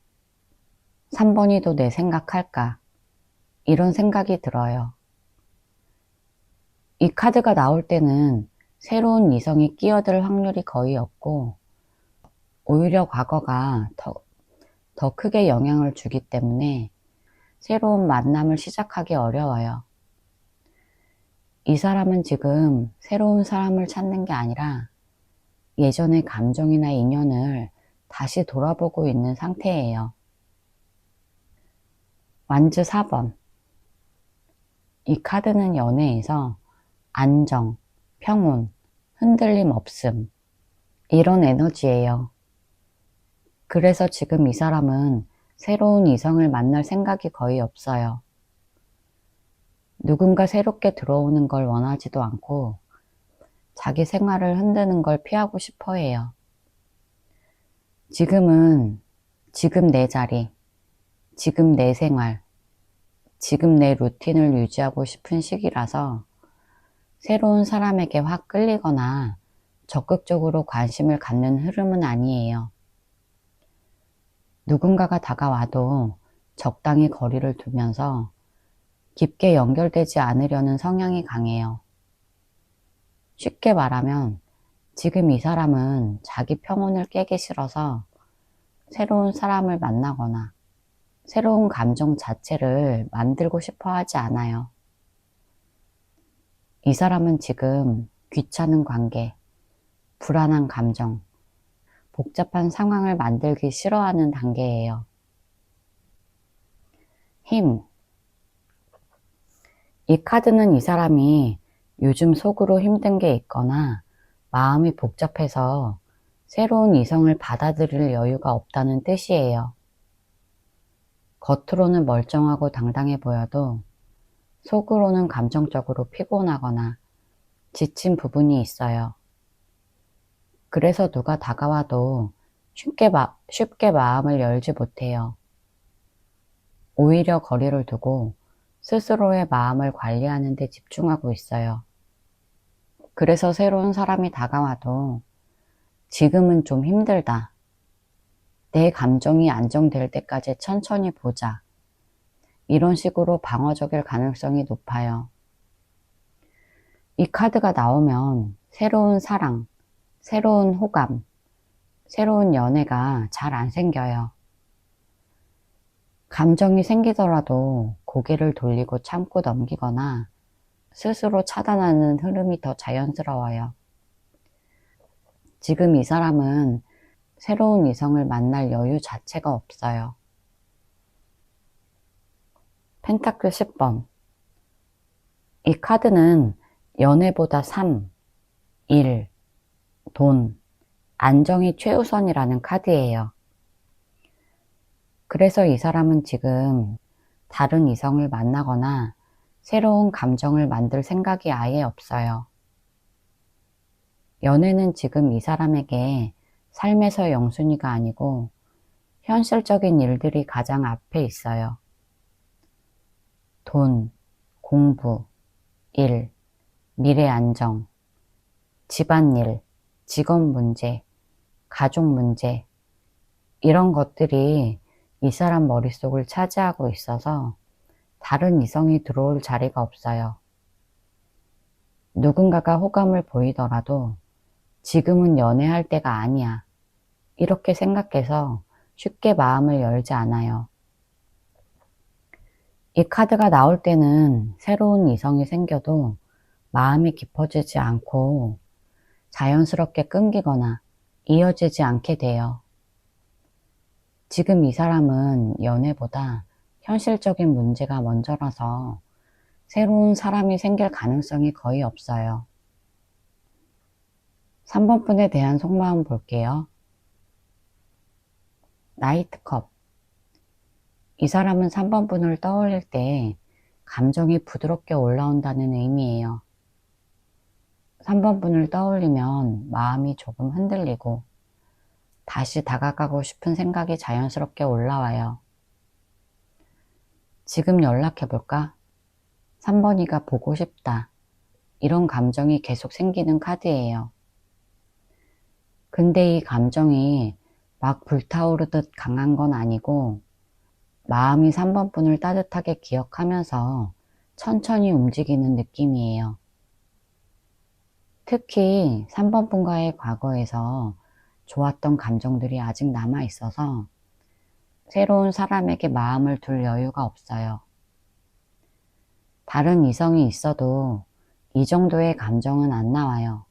3번이도 내 생각할까? 이런 생각이 들어요. 이 카드가 나올 때는 새로운 이성이 끼어들 확률이 거의 없고 오히려 과거가 더 크게 영향을 주기 때문에 새로운 만남을 시작하기 어려워요. 이 사람은 지금 새로운 사람을 찾는 게 아니라 예전의 감정이나 인연을 다시 돌아보고 있는 상태예요. 완즈 4번. 이 카드는 연애에서 안정, 평온, 흔들림 없음 이런 에너지예요. 그래서 지금 이 사람은 새로운 이성을 만날 생각이 거의 없어요. 누군가 새롭게 들어오는 걸 원하지도 않고 자기 생활을 흔드는 걸 피하고 싶어 해요. 지금은 지금 내 자리, 지금 내 생활, 지금 내 루틴을 유지하고 싶은 시기라서 새로운 사람에게 확 끌리거나 적극적으로 관심을 갖는 흐름은 아니에요. 누군가가 다가와도 적당히 거리를 두면서 깊게 연결되지 않으려는 성향이 강해요. 쉽게 말하면 지금 이 사람은 자기 평온을 깨기 싫어서 새로운 사람을 만나거나 새로운 감정 자체를 만들고 싶어 하지 않아요. 이 사람은 지금 귀찮은 관계, 불안한 감정, 복잡한 상황을 만들기 싫어하는 단계예요. 힘. 이 카드는 이 사람이 요즘 속으로 힘든 게 있거나 마음이 복잡해서 새로운 이성을 받아들일 여유가 없다는 뜻이에요. 겉으로는 멀쩡하고 당당해 보여도 속으로는 감정적으로 피곤하거나 지친 부분이 있어요. 그래서 누가 다가와도 쉽게 마음을 열지 못해요. 오히려 거리를 두고 스스로의 마음을 관리하는 데 집중하고 있어요. 그래서 새로운 사람이 다가와도 지금은 좀 힘들다. 내 감정이 안정될 때까지 천천히 보자. 이런 식으로 방어적일 가능성이 높아요. 이 카드가 나오면 새로운 사랑, 새로운 호감, 새로운 연애가 잘 안 생겨요. 감정이 생기더라도 고개를 돌리고 참고 넘기거나 스스로 차단하는 흐름이 더 자연스러워요. 지금 이 사람은 새로운 이성을 만날 여유 자체가 없어요. 펜타클 10번. 이 카드는 연애보다 삶, 일, 돈, 안정이 최우선이라는 카드예요. 그래서 이 사람은 지금 다른 이성을 만나거나 새로운 감정을 만들 생각이 아예 없어요. 연애는 지금 이 사람에게 삶에서 영순위가 아니고 현실적인 일들이 가장 앞에 있어요. 돈, 공부, 일, 미래 안정, 집안일, 직업 문제, 가족 문제, 이런 것들이 이 사람 머릿속을 차지하고 있어서 다른 이성이 들어올 자리가 없어요. 누군가가 호감을 보이더라도 지금은 연애할 때가 아니야. 이렇게 생각해서 쉽게 마음을 열지 않아요. 이 카드가 나올 때는 새로운 이성이 생겨도 마음이 깊어지지 않고 자연스럽게 끊기거나 이어지지 않게 돼요. 지금 이 사람은 연애보다 현실적인 문제가 먼저라서 새로운 사람이 생길 가능성이 거의 없어요. 3번 분에 대한 속마음 볼게요. 나이트컵. 이 사람은 3번 분을 떠올릴 때 감정이 부드럽게 올라온다는 의미예요. 3번 분을 떠올리면 마음이 조금 흔들리고 다시 다가가고 싶은 생각이 자연스럽게 올라와요. 지금 연락해볼까? 3번이가 보고 싶다. 이런 감정이 계속 생기는 카드예요. 근데 이 감정이 막 불타오르듯 강한 건 아니고 마음이 3번 분을 따뜻하게 기억하면서 천천히 움직이는 느낌이에요. 특히 3번 분과의 과거에서 좋았던 감정들이 아직 남아 있어서 새로운 사람에게 마음을 둘 여유가 없어요. 다른 이성이 있어도 이 정도의 감정은 안 나와요.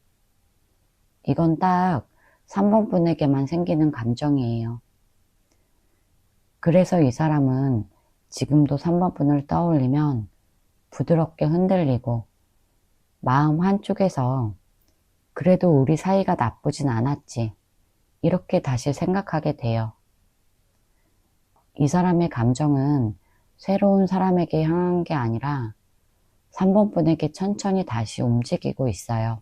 이건 딱 3번 분에게만 생기는 감정이에요. 그래서 이 사람은 지금도 3번 분을 떠올리면 부드럽게 흔들리고 마음 한쪽에서 그래도 우리 사이가 나쁘진 않았지. 이렇게 다시 생각하게 돼요. 이 사람의 감정은 새로운 사람에게 향한 게 아니라 3번 분에게 천천히 다시 움직이고 있어요.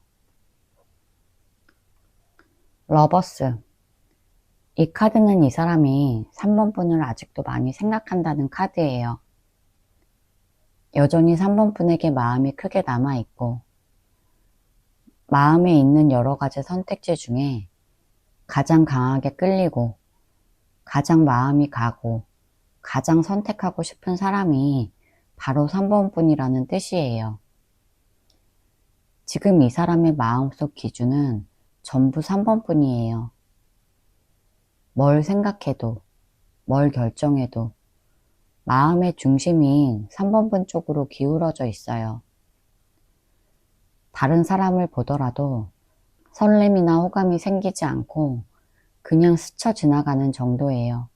러버스. 이 카드는 이 사람이 3번 분을 아직도 많이 생각한다는 카드예요. 여전히 3번 분에게 마음이 크게 남아있고, 마음에 있는 여러 가지 선택지 중에 가장 강하게 끌리고, 가장 마음이 가고, 가장 선택하고 싶은 사람이 바로 3번 분이라는 뜻이에요. 지금 이 사람의 마음속 기준은 전부 3번 분이에요. 뭘 생각해도, 뭘 결정해도 마음의 중심이 3번 분 쪽으로 기울어져 있어요. 다른 사람을 보더라도 설렘이나 호감이 생기지 않고 그냥 스쳐 지나가는 정도예요.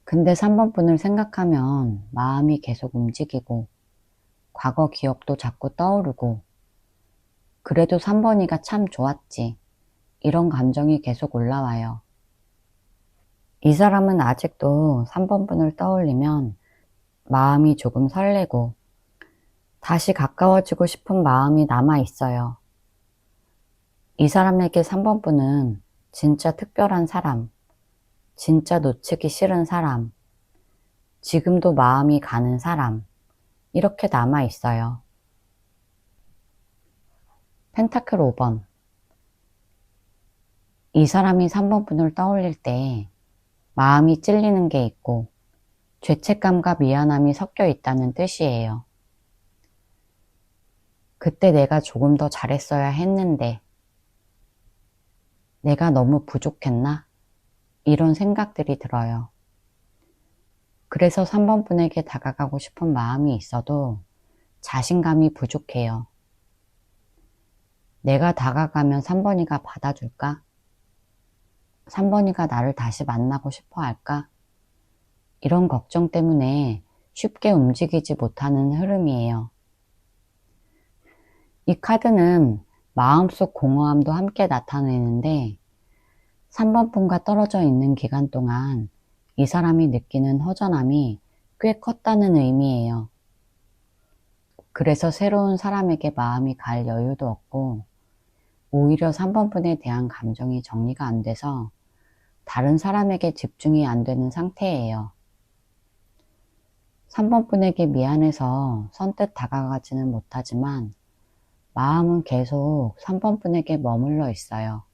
근데 3번 분을 생각하면 마음이 계속 움직이고 과거 기억도 자꾸 떠오르고 그래도 3번이가 참 좋았지. 이런 감정이 계속 올라와요. 이 사람은 아직도 3번 분을 떠올리면 마음이 조금 설레고 다시 가까워지고 싶은 마음이 남아 있어요. 이 사람에게 3번 분은 진짜 특별한 사람, 진짜 놓치기 싫은 사람, 지금도 마음이 가는 사람, 이렇게 남아 있어요. 펜타클 5번. 이 사람이 3번 분을 떠올릴 때 마음이 찔리는 게 있고 죄책감과 미안함이 섞여 있다는 뜻이에요. 그때 내가 조금 더 잘했어야 했는데 내가 너무 부족했나? 이런 생각들이 들어요. 그래서 3번 분에게 다가가고 싶은 마음이 있어도 자신감이 부족해요. 내가 다가가면 3번이가 받아줄까? 3번이가 나를 다시 만나고 싶어 할까? 이런 걱정 때문에 쉽게 움직이지 못하는 흐름이에요. 이 카드는 마음속 공허함도 함께 나타내는데 3번 분과 떨어져 있는 기간 동안 이 사람이 느끼는 허전함이 꽤 컸다는 의미예요. 그래서 새로운 사람에게 마음이 갈 여유도 없고 오히려 3번 분에 대한 감정이 정리가 안 돼서 다른 사람에게 집중이 안 되는 상태예요. 3번 분에게 미안해서 선뜻 다가가지는 못하지만 마음은 계속 3번 분에게 머물러 있어요.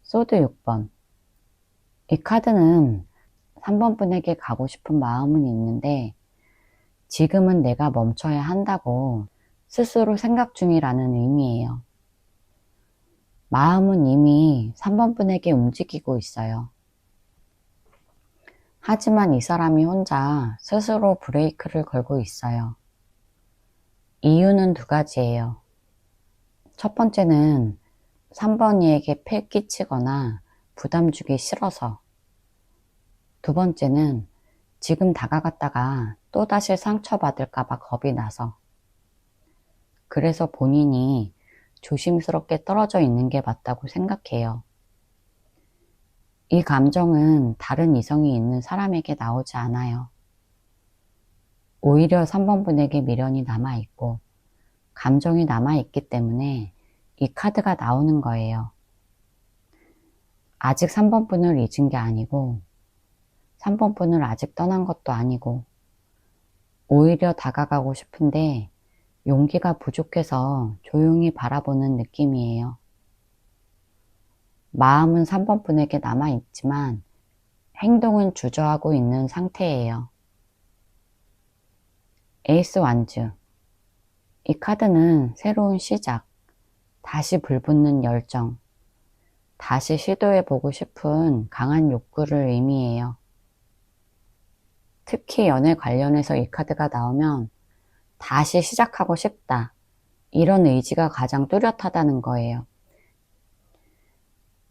소드 6번. 이 카드는 3번 분에게 가고 싶은 마음은 있는데 지금은 내가 멈춰야 한다고 스스로 생각 중이라는 의미예요. 마음은 이미 3번 분에게 움직이고 있어요. 하지만 이 사람이 혼자 스스로 브레이크를 걸고 있어요. 이유는 두 가지예요. 첫 번째는 3번이에게 폐 끼치거나 부담 주기 싫어서. 두 번째는 지금 다가갔다가 또다시 상처받을까봐 겁이 나서. 그래서 본인이 조심스럽게 떨어져 있는 게 맞다고 생각해요. 이 감정은 다른 이성이 있는 사람에게 나오지 않아요. 오히려 3번 분에게 미련이 남아있고 감정이 남아있기 때문에 이 카드가 나오는 거예요. 아직 3번 분을 잊은 게 아니고 3번 분을 아직 떠난 것도 아니고 오히려 다가가고 싶은데 용기가 부족해서 조용히 바라보는 느낌이에요. 마음은 3번 분에게 남아있지만 행동은 주저하고 있는 상태예요. 에이스 완즈. 이 카드는 새로운 시작, 다시 불붙는 열정, 다시 시도해보고 싶은 강한 욕구를 의미해요. 특히 연애 관련해서 이 카드가 나오면 다시 시작하고 싶다. 이런 의지가 가장 뚜렷하다는 거예요.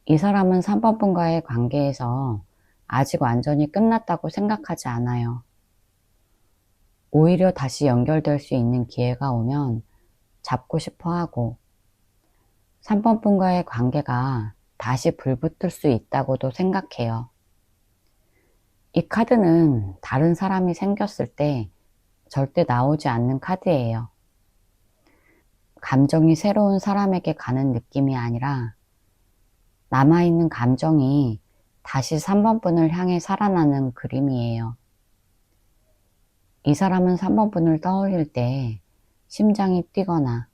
이 사람은 3번 분과의 관계에서 아직 완전히 끝났다고 생각하지 않아요. 오히려 다시 연결될 수 있는 기회가 오면 잡고 싶어 하고 3번 분과의 관계가 다시 불붙을 수 있다고도 생각해요. 이 카드는 다른 사람이 생겼을 때 절대 나오지 않는 카드예요. 감정이 새로운 사람에게 가는 느낌이 아니라 남아있는 감정이 다시 3번 분을 향해 살아나는 그림이에요. 이 사람은 3번 분을 떠올릴 때 심장이 뛰거나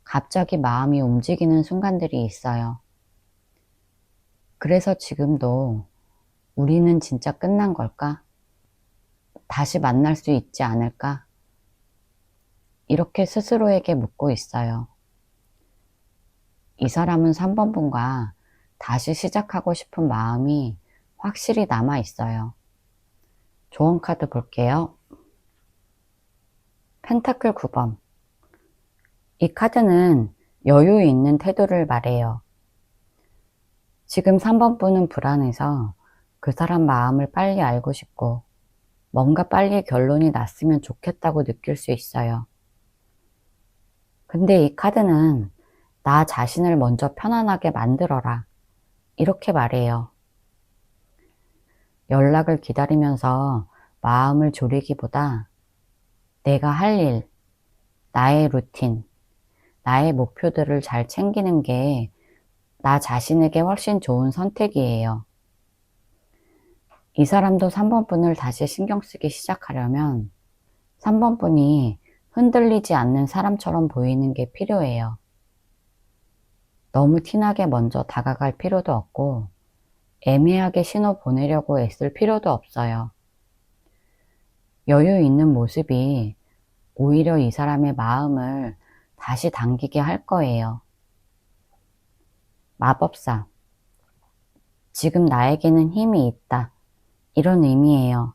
갑자기 마음이 움직이는 순간들이 있어요. 그래서 지금도 우리는 진짜 끝난 걸까? 다시 만날 수 있지 않을까? 이렇게 스스로에게 묻고 있어요. 이 사람은 3번 분과 다시 시작하고 싶은 마음이 확실히 남아 있어요. 조언 카드 볼게요. 펜타클 9번. 이 카드는 여유 있는 태도를 말해요. 지금 3번 분은 불안해서 그 사람 마음을 빨리 알고 싶고 뭔가 빨리 결론이 났으면 좋겠다고 느낄 수 있어요. 근데 이 카드는 나 자신을 먼저 편안하게 만들어라. 이렇게 말해요. 연락을 기다리면서 마음을 졸이기보다 내가 할 일, 나의 루틴, 나의 목표들을 잘 챙기는 게 나 자신에게 훨씬 좋은 선택이에요. 이 사람도 3번 분을 다시 신경 쓰기 시작하려면 3번 분이 흔들리지 않는 사람처럼 보이는 게 필요해요. 너무 티나게 먼저 다가갈 필요도 없고 애매하게 신호 보내려고 애쓸 필요도 없어요. 여유 있는 모습이 오히려 이 사람의 마음을 다시 당기게 할 거예요. 마법사. 지금 나에게는 힘이 있다. 이런 의미예요.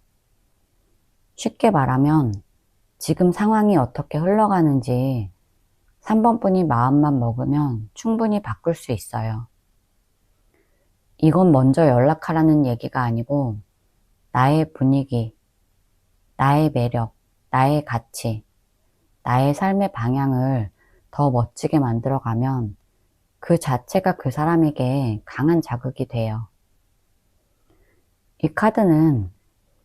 쉽게 말하면 지금 상황이 어떻게 흘러가는지 3번 분이 마음만 먹으면 충분히 바꿀 수 있어요. 이건 먼저 연락하라는 얘기가 아니고 나의 분위기, 나의 매력, 나의 가치, 나의 삶의 방향을 더 멋지게 만들어가면 그 자체가 그 사람에게 강한 자극이 돼요. 이 카드는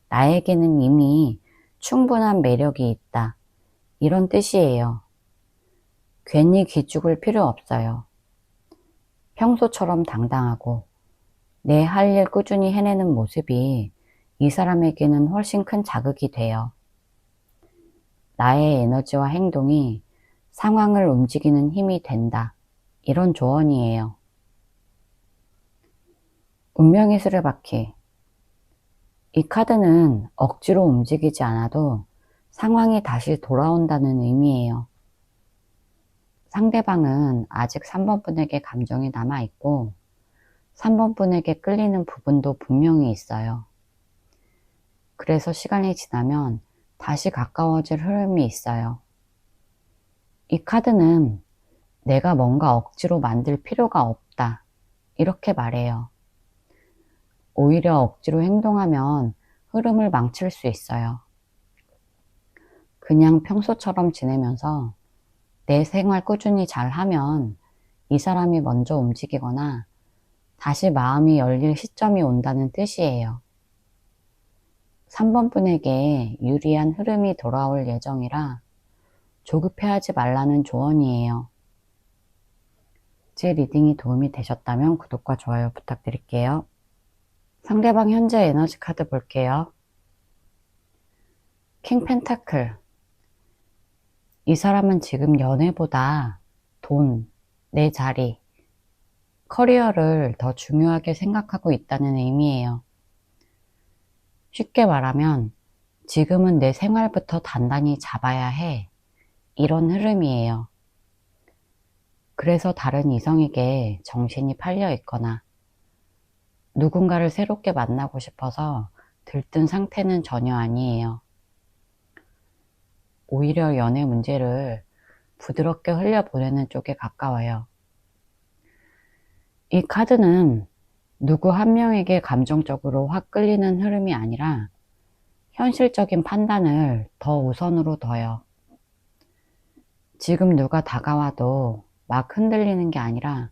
나에게는 이미 충분한 매력이 있다. 이런 뜻이에요. 괜히 기죽을 필요 없어요. 평소처럼 당당하고 내 할 일 꾸준히 해내는 모습이 이 사람에게는 훨씬 큰 자극이 돼요. 나의 에너지와 행동이 상황을 움직이는 힘이 된다. 이런 조언이에요. 운명의 수레바퀴. 이 카드는 억지로 움직이지 않아도 상황이 다시 돌아온다는 의미예요. 상대방은 아직 3번 분에게 감정이 남아있고 3번 분에게 끌리는 부분도 분명히 있어요. 그래서 시간이 지나면 다시 가까워질 흐름이 있어요. 이 카드는 내가 뭔가 억지로 만들 필요가 없다. 이렇게 말해요. 오히려 억지로 행동하면 흐름을 망칠 수 있어요. 그냥 평소처럼 지내면서 내 생활 꾸준히 잘하면 이 사람이 먼저 움직이거나 다시 마음이 열릴 시점이 온다는 뜻이에요. 3번 분에게 유리한 흐름이 돌아올 예정이라 조급해하지 말라는 조언이에요. 제 리딩이 도움이 되셨다면 구독과 좋아요 부탁드릴게요. 상대방 현재 에너지 카드 볼게요. 킹 펜타클. 이 사람은 지금 연애보다 돈, 내 자리, 커리어를 더 중요하게 생각하고 있다는 의미예요. 쉽게 말하면 지금은 내 생활부터 단단히 잡아야 해. 이런 흐름이에요. 그래서 다른 이성에게 정신이 팔려 있거나 누군가를 새롭게 만나고 싶어서 들뜬 상태는 전혀 아니에요. 오히려 연애 문제를 부드럽게 흘려보내는 쪽에 가까워요. 이 카드는 누구 한 명에게 감정적으로 확 끌리는 흐름이 아니라 현실적인 판단을 더 우선으로 둬요. 지금 누가 다가와도 막 흔들리는 게 아니라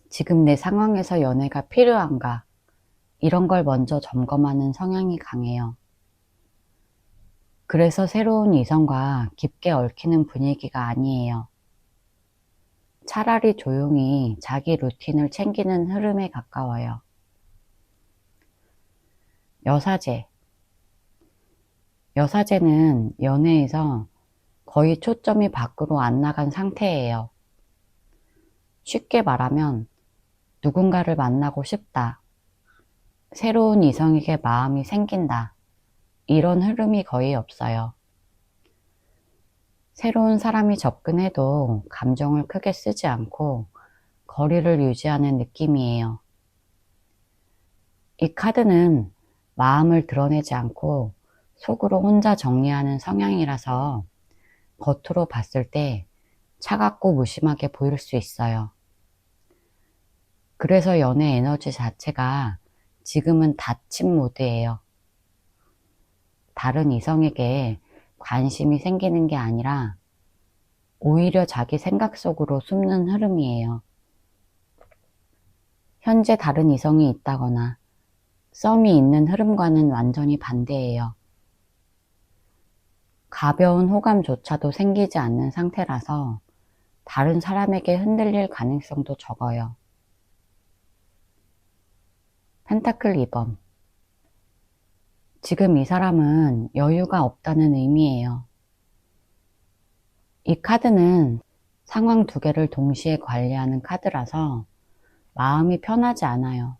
지금 내 상황에서 연애가 필요한가 이런 걸 먼저 점검하는 성향이 강해요. 그래서 새로운 이성과 깊게 얽히는 분위기가 아니에요. 차라리 조용히 자기 루틴을 챙기는 흐름에 가까워요. 여사제. 여사제는 연애에서 거의 초점이 밖으로 안 나간 상태예요. 쉽게 말하면 누군가를 만나고 싶다, 새로운 이성에게 마음이 생긴다, 이런 흐름이 거의 없어요. 새로운 사람이 접근해도 감정을 크게 쓰지 않고 거리를 유지하는 느낌이에요. 이 카드는 마음을 드러내지 않고 속으로 혼자 정리하는 성향이라서 겉으로 봤을 때 차갑고 무심하게 보일 수 있어요. 그래서 연애 에너지 자체가 지금은 닫힌 모드예요. 다른 이성에게 관심이 생기는 게 아니라 오히려 자기 생각 속으로 숨는 흐름이에요. 현재 다른 이성이 있다거나 썸이 있는 흐름과는 완전히 반대예요. 가벼운 호감조차도 생기지 않는 상태라서 다른 사람에게 흔들릴 가능성도 적어요. 펜타클 2번. 지금 이 사람은 여유가 없다는 의미예요. 이 카드는 상황 두 개를 동시에 관리하는 카드라서 마음이 편하지 않아요.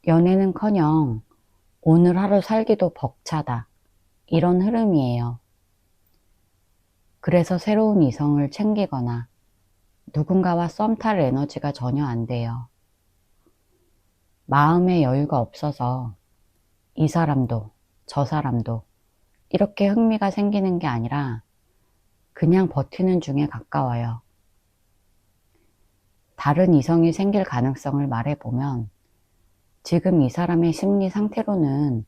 연애는커녕 오늘 하루 살기도 벅차다, 이런 흐름이에요. 그래서 새로운 이성을 챙기거나 누군가와 썸 탈 에너지가 전혀 안 돼요. 마음의 여유가 없어서 이 사람도 저 사람도 이렇게 흥미가 생기는 게 아니라 그냥 버티는 중에 가까워요. 다른 이성이 생길 가능성을 말해보면 지금 이 사람의 심리 상태로는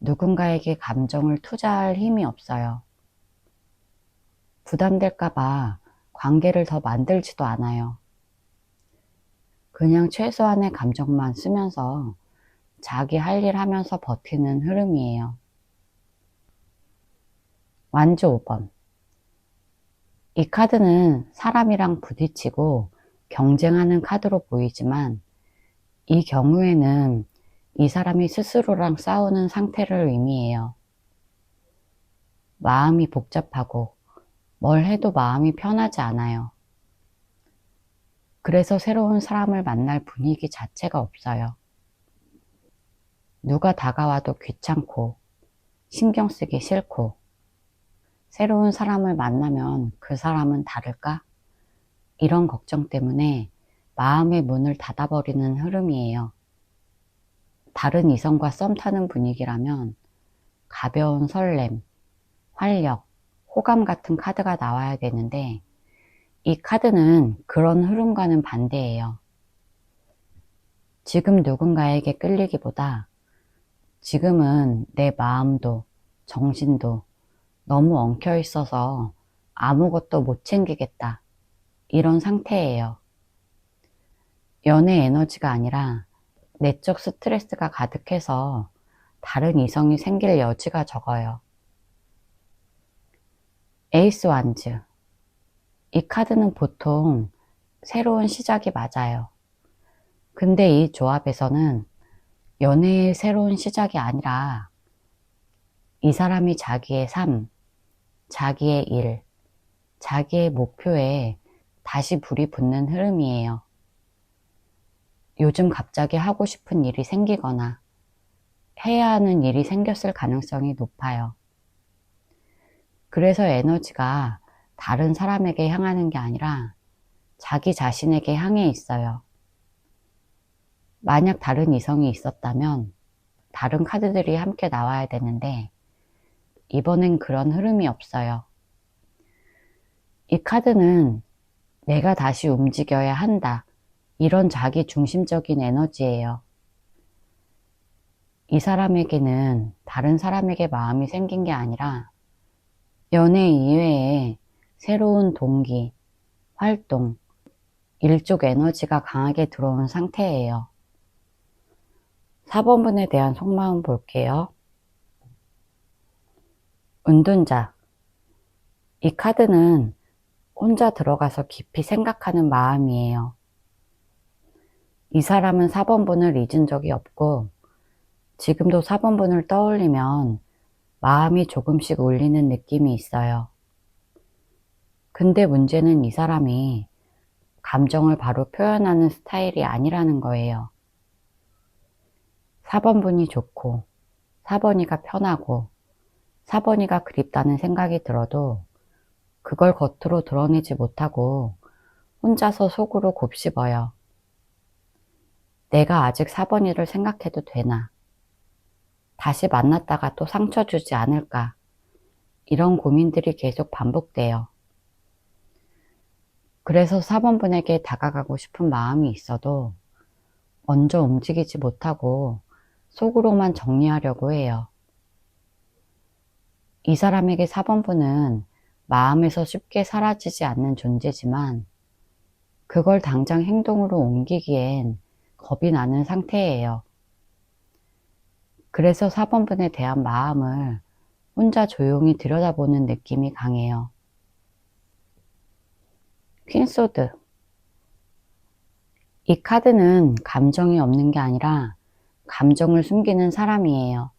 누군가에게 감정을 투자할 힘이 없어요. 부담될까봐 관계를 더 만들지도 않아요. 그냥 최소한의 감정만 쓰면서 자기 할 일 하면서 버티는 흐름이에요. 완주 5번. 이 카드는 사람이랑 부딪히고 경쟁하는 카드로 보이지만 이 경우에는 이 사람이 스스로랑 싸우는 상태를 의미해요. 마음이 복잡하고 뭘 해도 마음이 편하지 않아요. 그래서 새로운 사람을 만날 분위기 자체가 없어요. 누가 다가와도 귀찮고 신경 쓰기 싫고 새로운 사람을 만나면 그 사람은 다를까? 이런 걱정 때문에 마음의 문을 닫아버리는 흐름이에요. 다른 이성과 썸 타는 분위기라면 가벼운 설렘, 활력, 호감 같은 카드가 나와야 되는데 이 카드는 그런 흐름과는 반대예요. 지금 누군가에게 끌리기보다 지금은 내 마음도 정신도 너무 엉켜 있어서 아무것도 못 챙기겠다, 이런 상태예요. 연애 에너지가 아니라 내적 스트레스가 가득해서 다른 이성이 생길 여지가 적어요. 에이스 완즈. 이 카드는 보통 새로운 시작이 맞아요. 근데 이 조합에서는 연애의 새로운 시작이 아니라 이 사람이 자기의 삶, 자기의 일, 자기의 목표에 다시 불이 붙는 흐름이에요. 요즘 갑자기 하고 싶은 일이 생기거나 해야 하는 일이 생겼을 가능성이 높아요. 그래서 에너지가 다른 사람에게 향하는 게 아니라 자기 자신에게 향해 있어요. 만약 다른 이성이 있었다면 다른 카드들이 함께 나와야 되는데 이번엔 그런 흐름이 없어요. 이 카드는 내가 다시 움직여야 한다, 이런 자기 중심적인 에너지예요. 이 사람에게는 다른 사람에게 마음이 생긴 게 아니라 연애 이외에 새로운 동기, 활동, 일쪽 에너지가 강하게 들어온 상태예요. 4번분에 대한 속마음 볼게요. 은둔자. 이 카드는 혼자 들어가서 깊이 생각하는 마음이에요. 이 사람은 4번분을 잊은 적이 없고 지금도 4번분을 떠올리면 마음이 조금씩 울리는 느낌이 있어요. 근데 문제는 이 사람이 감정을 바로 표현하는 스타일이 아니라는 거예요. 4번분이 좋고 4번이가 편하고 4번이가 그립다는 생각이 들어도 그걸 겉으로 드러내지 못하고 혼자서 속으로 곱씹어요. 내가 아직 4번이를 생각해도 되나? 다시 만났다가 또 상처 주지 않을까? 이런 고민들이 계속 반복돼요. 그래서 4번분에게 다가가고 싶은 마음이 있어도 먼저 움직이지 못하고 속으로만 정리하려고 해요. 이 사람에게 4번분은 마음에서 쉽게 사라지지 않는 존재지만 그걸 당장 행동으로 옮기기엔 겁이 나는 상태예요. 그래서 4번분에 대한 마음을 혼자 조용히 들여다보는 느낌이 강해요. 퀸소드. 이 카드는 감정이 없는 게 아니라 감정을 숨기는 사람이에요.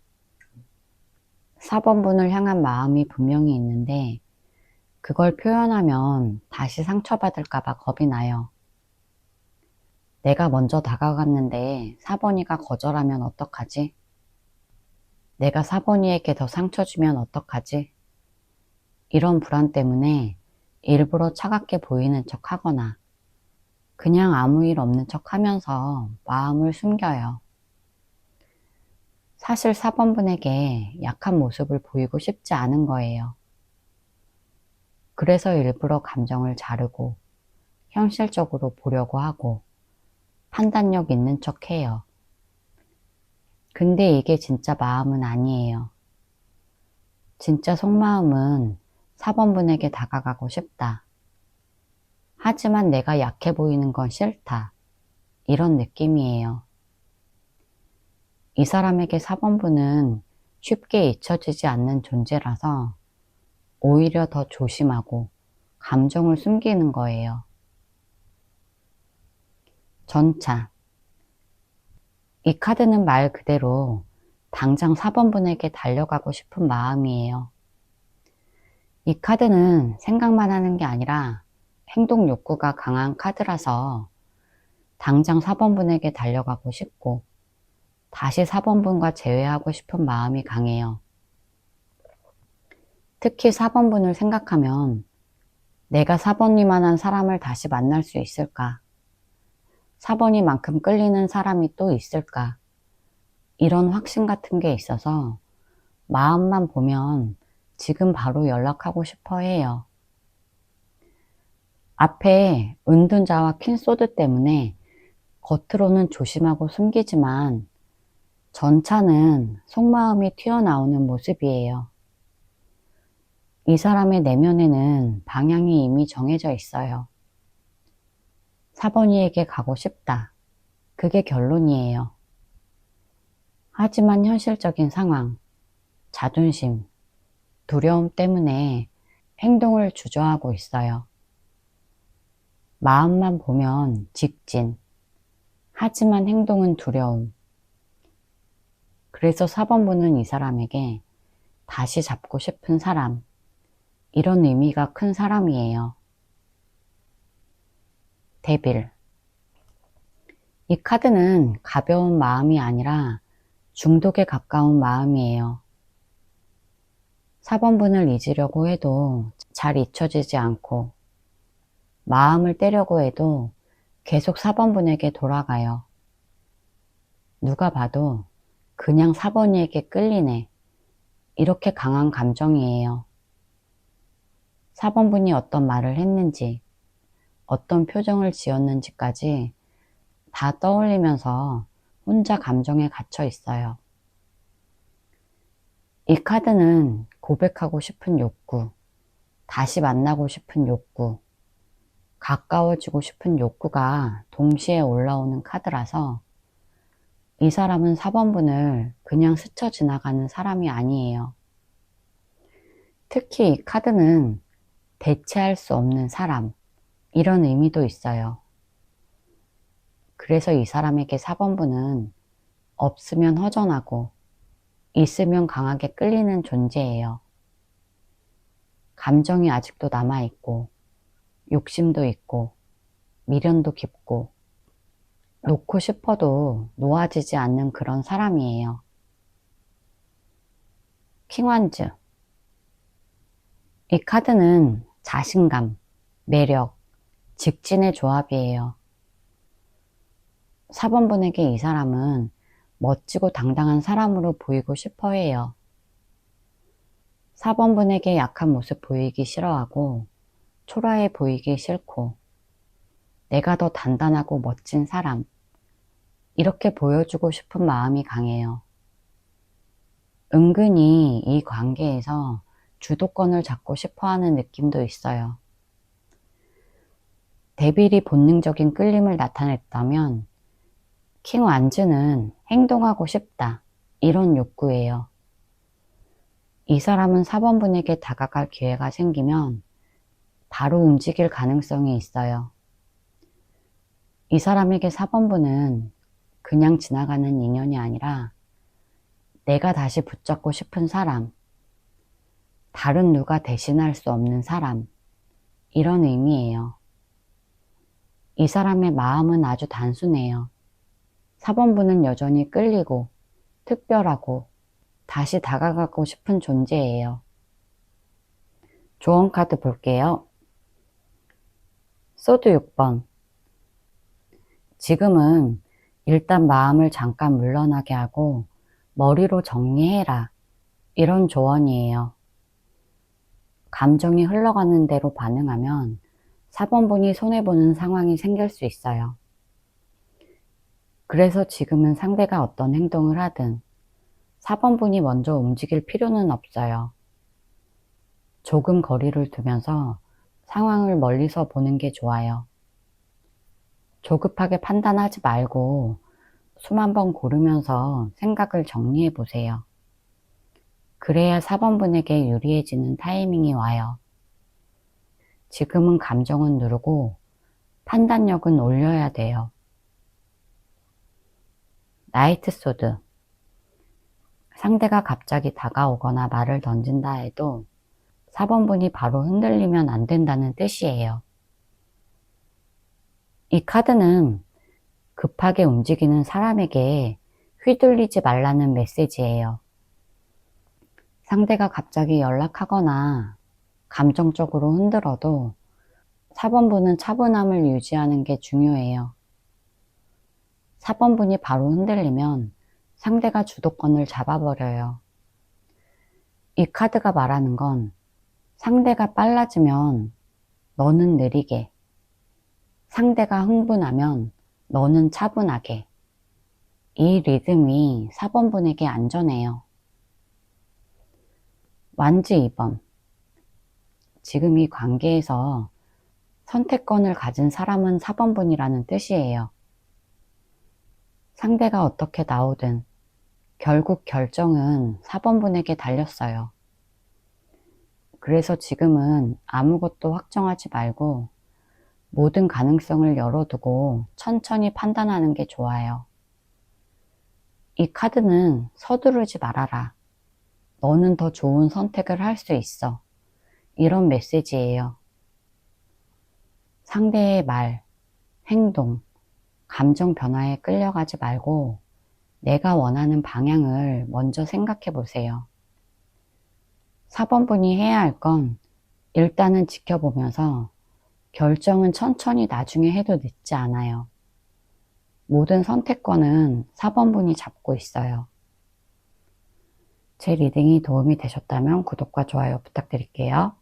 4번분을 향한 마음이 분명히 있는데 그걸 표현하면 다시 상처받을까봐 겁이 나요. 내가 먼저 다가갔는데 4번이가 거절하면 어떡하지? 내가 4번이에게 더 상처 주면 어떡하지? 이런 불안 때문에 일부러 차갑게 보이는 척 하거나 그냥 아무 일 없는 척 하면서 마음을 숨겨요. 사실 4번분에게 약한 모습을 보이고 싶지 않은 거예요. 그래서 일부러 감정을 자르고 현실적으로 보려고 하고 판단력 있는 척 해요. 근데 이게 진짜 마음은 아니에요. 진짜 속마음은 4번분에게 다가가고 싶다. 하지만 내가 약해 보이는 건 싫다. 이런 느낌이에요. 이 사람에게 4번분은 쉽게 잊혀지지 않는 존재라서 오히려 더 조심하고 감정을 숨기는 거예요. 전차. 이 카드는 말 그대로 당장 4번분에게 달려가고 싶은 마음이에요. 이 카드는 생각만 하는 게 아니라 행동 욕구가 강한 카드라서 당장 4번분에게 달려가고 싶고 다시 4번분과 재회하고 싶은 마음이 강해요. 특히 4번분을 생각하면 내가 4번이만한 사람을 다시 만날 수 있을까? 4번이만큼 끌리는 사람이 또 있을까? 이런 확신 같은 게 있어서 마음만 보면 지금 바로 연락하고 싶어 해요. 앞에 은둔자와 퀸소드 때문에 겉으로는 조심하고 숨기지만 전차는 속마음이 튀어나오는 모습이에요. 이 사람의 내면에는 방향이 이미 정해져 있어요. 4번이에게 가고 싶다. 그게 결론이에요. 하지만 현실적인 상황, 자존심, 두려움 때문에 행동을 주저하고 있어요. 마음만 보면 직진, 하지만 행동은 두려움. 그래서 4번분은 이 사람에게 다시 잡고 싶은 사람, 이런 의미가 큰 사람이에요. 데빌. 이 카드는 가벼운 마음이 아니라 중독에 가까운 마음이에요. 4번분을 잊으려고 해도 잘 잊혀지지 않고 마음을 떼려고 해도 계속 4번분에게 돌아가요. 누가 봐도 그냥 4번이에게 끌리네. 이렇게 강한 감정이에요. 4번분이 어떤 말을 했는지, 어떤 표정을 지었는지까지 다 떠올리면서 혼자 감정에 갇혀 있어요. 이 카드는 고백하고 싶은 욕구, 다시 만나고 싶은 욕구, 가까워지고 싶은 욕구가 동시에 올라오는 카드라서 이 사람은 4번분을 그냥 스쳐 지나가는 사람이 아니에요. 특히 이 카드는 대체할 수 없는 사람, 이런 의미도 있어요. 그래서 이 사람에게 4번분은 없으면 허전하고 있으면 강하게 끌리는 존재예요. 감정이 아직도 남아있고 욕심도 있고 미련도 깊고 놓고 싶어도 놓아지지 않는 그런 사람이에요. 킹완즈. 이 카드는 자신감, 매력, 직진의 조합이에요. 4번분에게 이 사람은 멋지고 당당한 사람으로 보이고 싶어 해요. 4번분에게 약한 모습 보이기 싫어하고 초라해 보이기 싫고 내가 더 단단하고 멋진 사람, 이렇게 보여주고 싶은 마음이 강해요. 은근히 이 관계에서 주도권을 잡고 싶어하는 느낌도 있어요. 데빌이 본능적인 끌림을 나타냈다면 킹 완즈는 행동하고 싶다, 이런 욕구예요. 이 사람은 4번분에게 다가갈 기회가 생기면 바로 움직일 가능성이 있어요. 이 사람에게 4번분은 그냥 지나가는 인연이 아니라 내가 다시 붙잡고 싶은 사람, 다른 누가 대신할 수 없는 사람, 이런 의미예요. 이 사람의 마음은 아주 단순해요. 4번분은 여전히 끌리고 특별하고 다시 다가가고 싶은 존재예요. 조언 카드 볼게요. 소드 6번. 지금은 일단 마음을 잠깐 물러나게 하고 머리로 정리해라, 이런 조언이에요. 감정이 흘러가는 대로 반응하면 4번분이 손해보는 상황이 생길 수 있어요. 그래서 지금은 상대가 어떤 행동을 하든 4번분이 먼저 움직일 필요는 없어요. 조금 거리를 두면서 상황을 멀리서 보는 게 좋아요. 조급하게 판단하지 말고 숨 한 번 고르면서 생각을 정리해 보세요. 그래야 4번분에게 유리해지는 타이밍이 와요. 지금은 감정은 누르고 판단력은 올려야 돼요. 나이트 소드. 상대가 갑자기 다가오거나 말을 던진다 해도 4번분이 바로 흔들리면 안 된다는 뜻이에요. 이 카드는 급하게 움직이는 사람에게 휘둘리지 말라는 메시지예요. 상대가 갑자기 연락하거나 감정적으로 흔들어도 4번분은 차분함을 유지하는 게 중요해요. 4번분이 바로 흔들리면 상대가 주도권을 잡아버려요. 이 카드가 말하는 건 상대가 빨라지면 너는 느리게, 상대가 흥분하면 너는 차분하게, 이 리듬이 4번분에게 안전해요. 완즈 2번. 지금 이 관계에서 선택권을 가진 사람은 4번분이라는 뜻이에요. 상대가 어떻게 나오든 결국 결정은 4번분에게 달렸어요. 그래서 지금은 아무것도 확정하지 말고 모든 가능성을 열어두고 천천히 판단하는 게 좋아요. 이 카드는 서두르지 말아라, 너는 더 좋은 선택을 할 수 있어, 이런 메시지예요. 상대의 말, 행동, 감정 변화에 끌려가지 말고 내가 원하는 방향을 먼저 생각해 보세요. 4번분이 해야 할 건 일단은 지켜보면서 결정은 천천히 나중에 해도 늦지 않아요. 모든 선택권은 4번분이 잡고 있어요. 제 리딩이 도움이 되셨다면 구독과 좋아요 부탁드릴게요.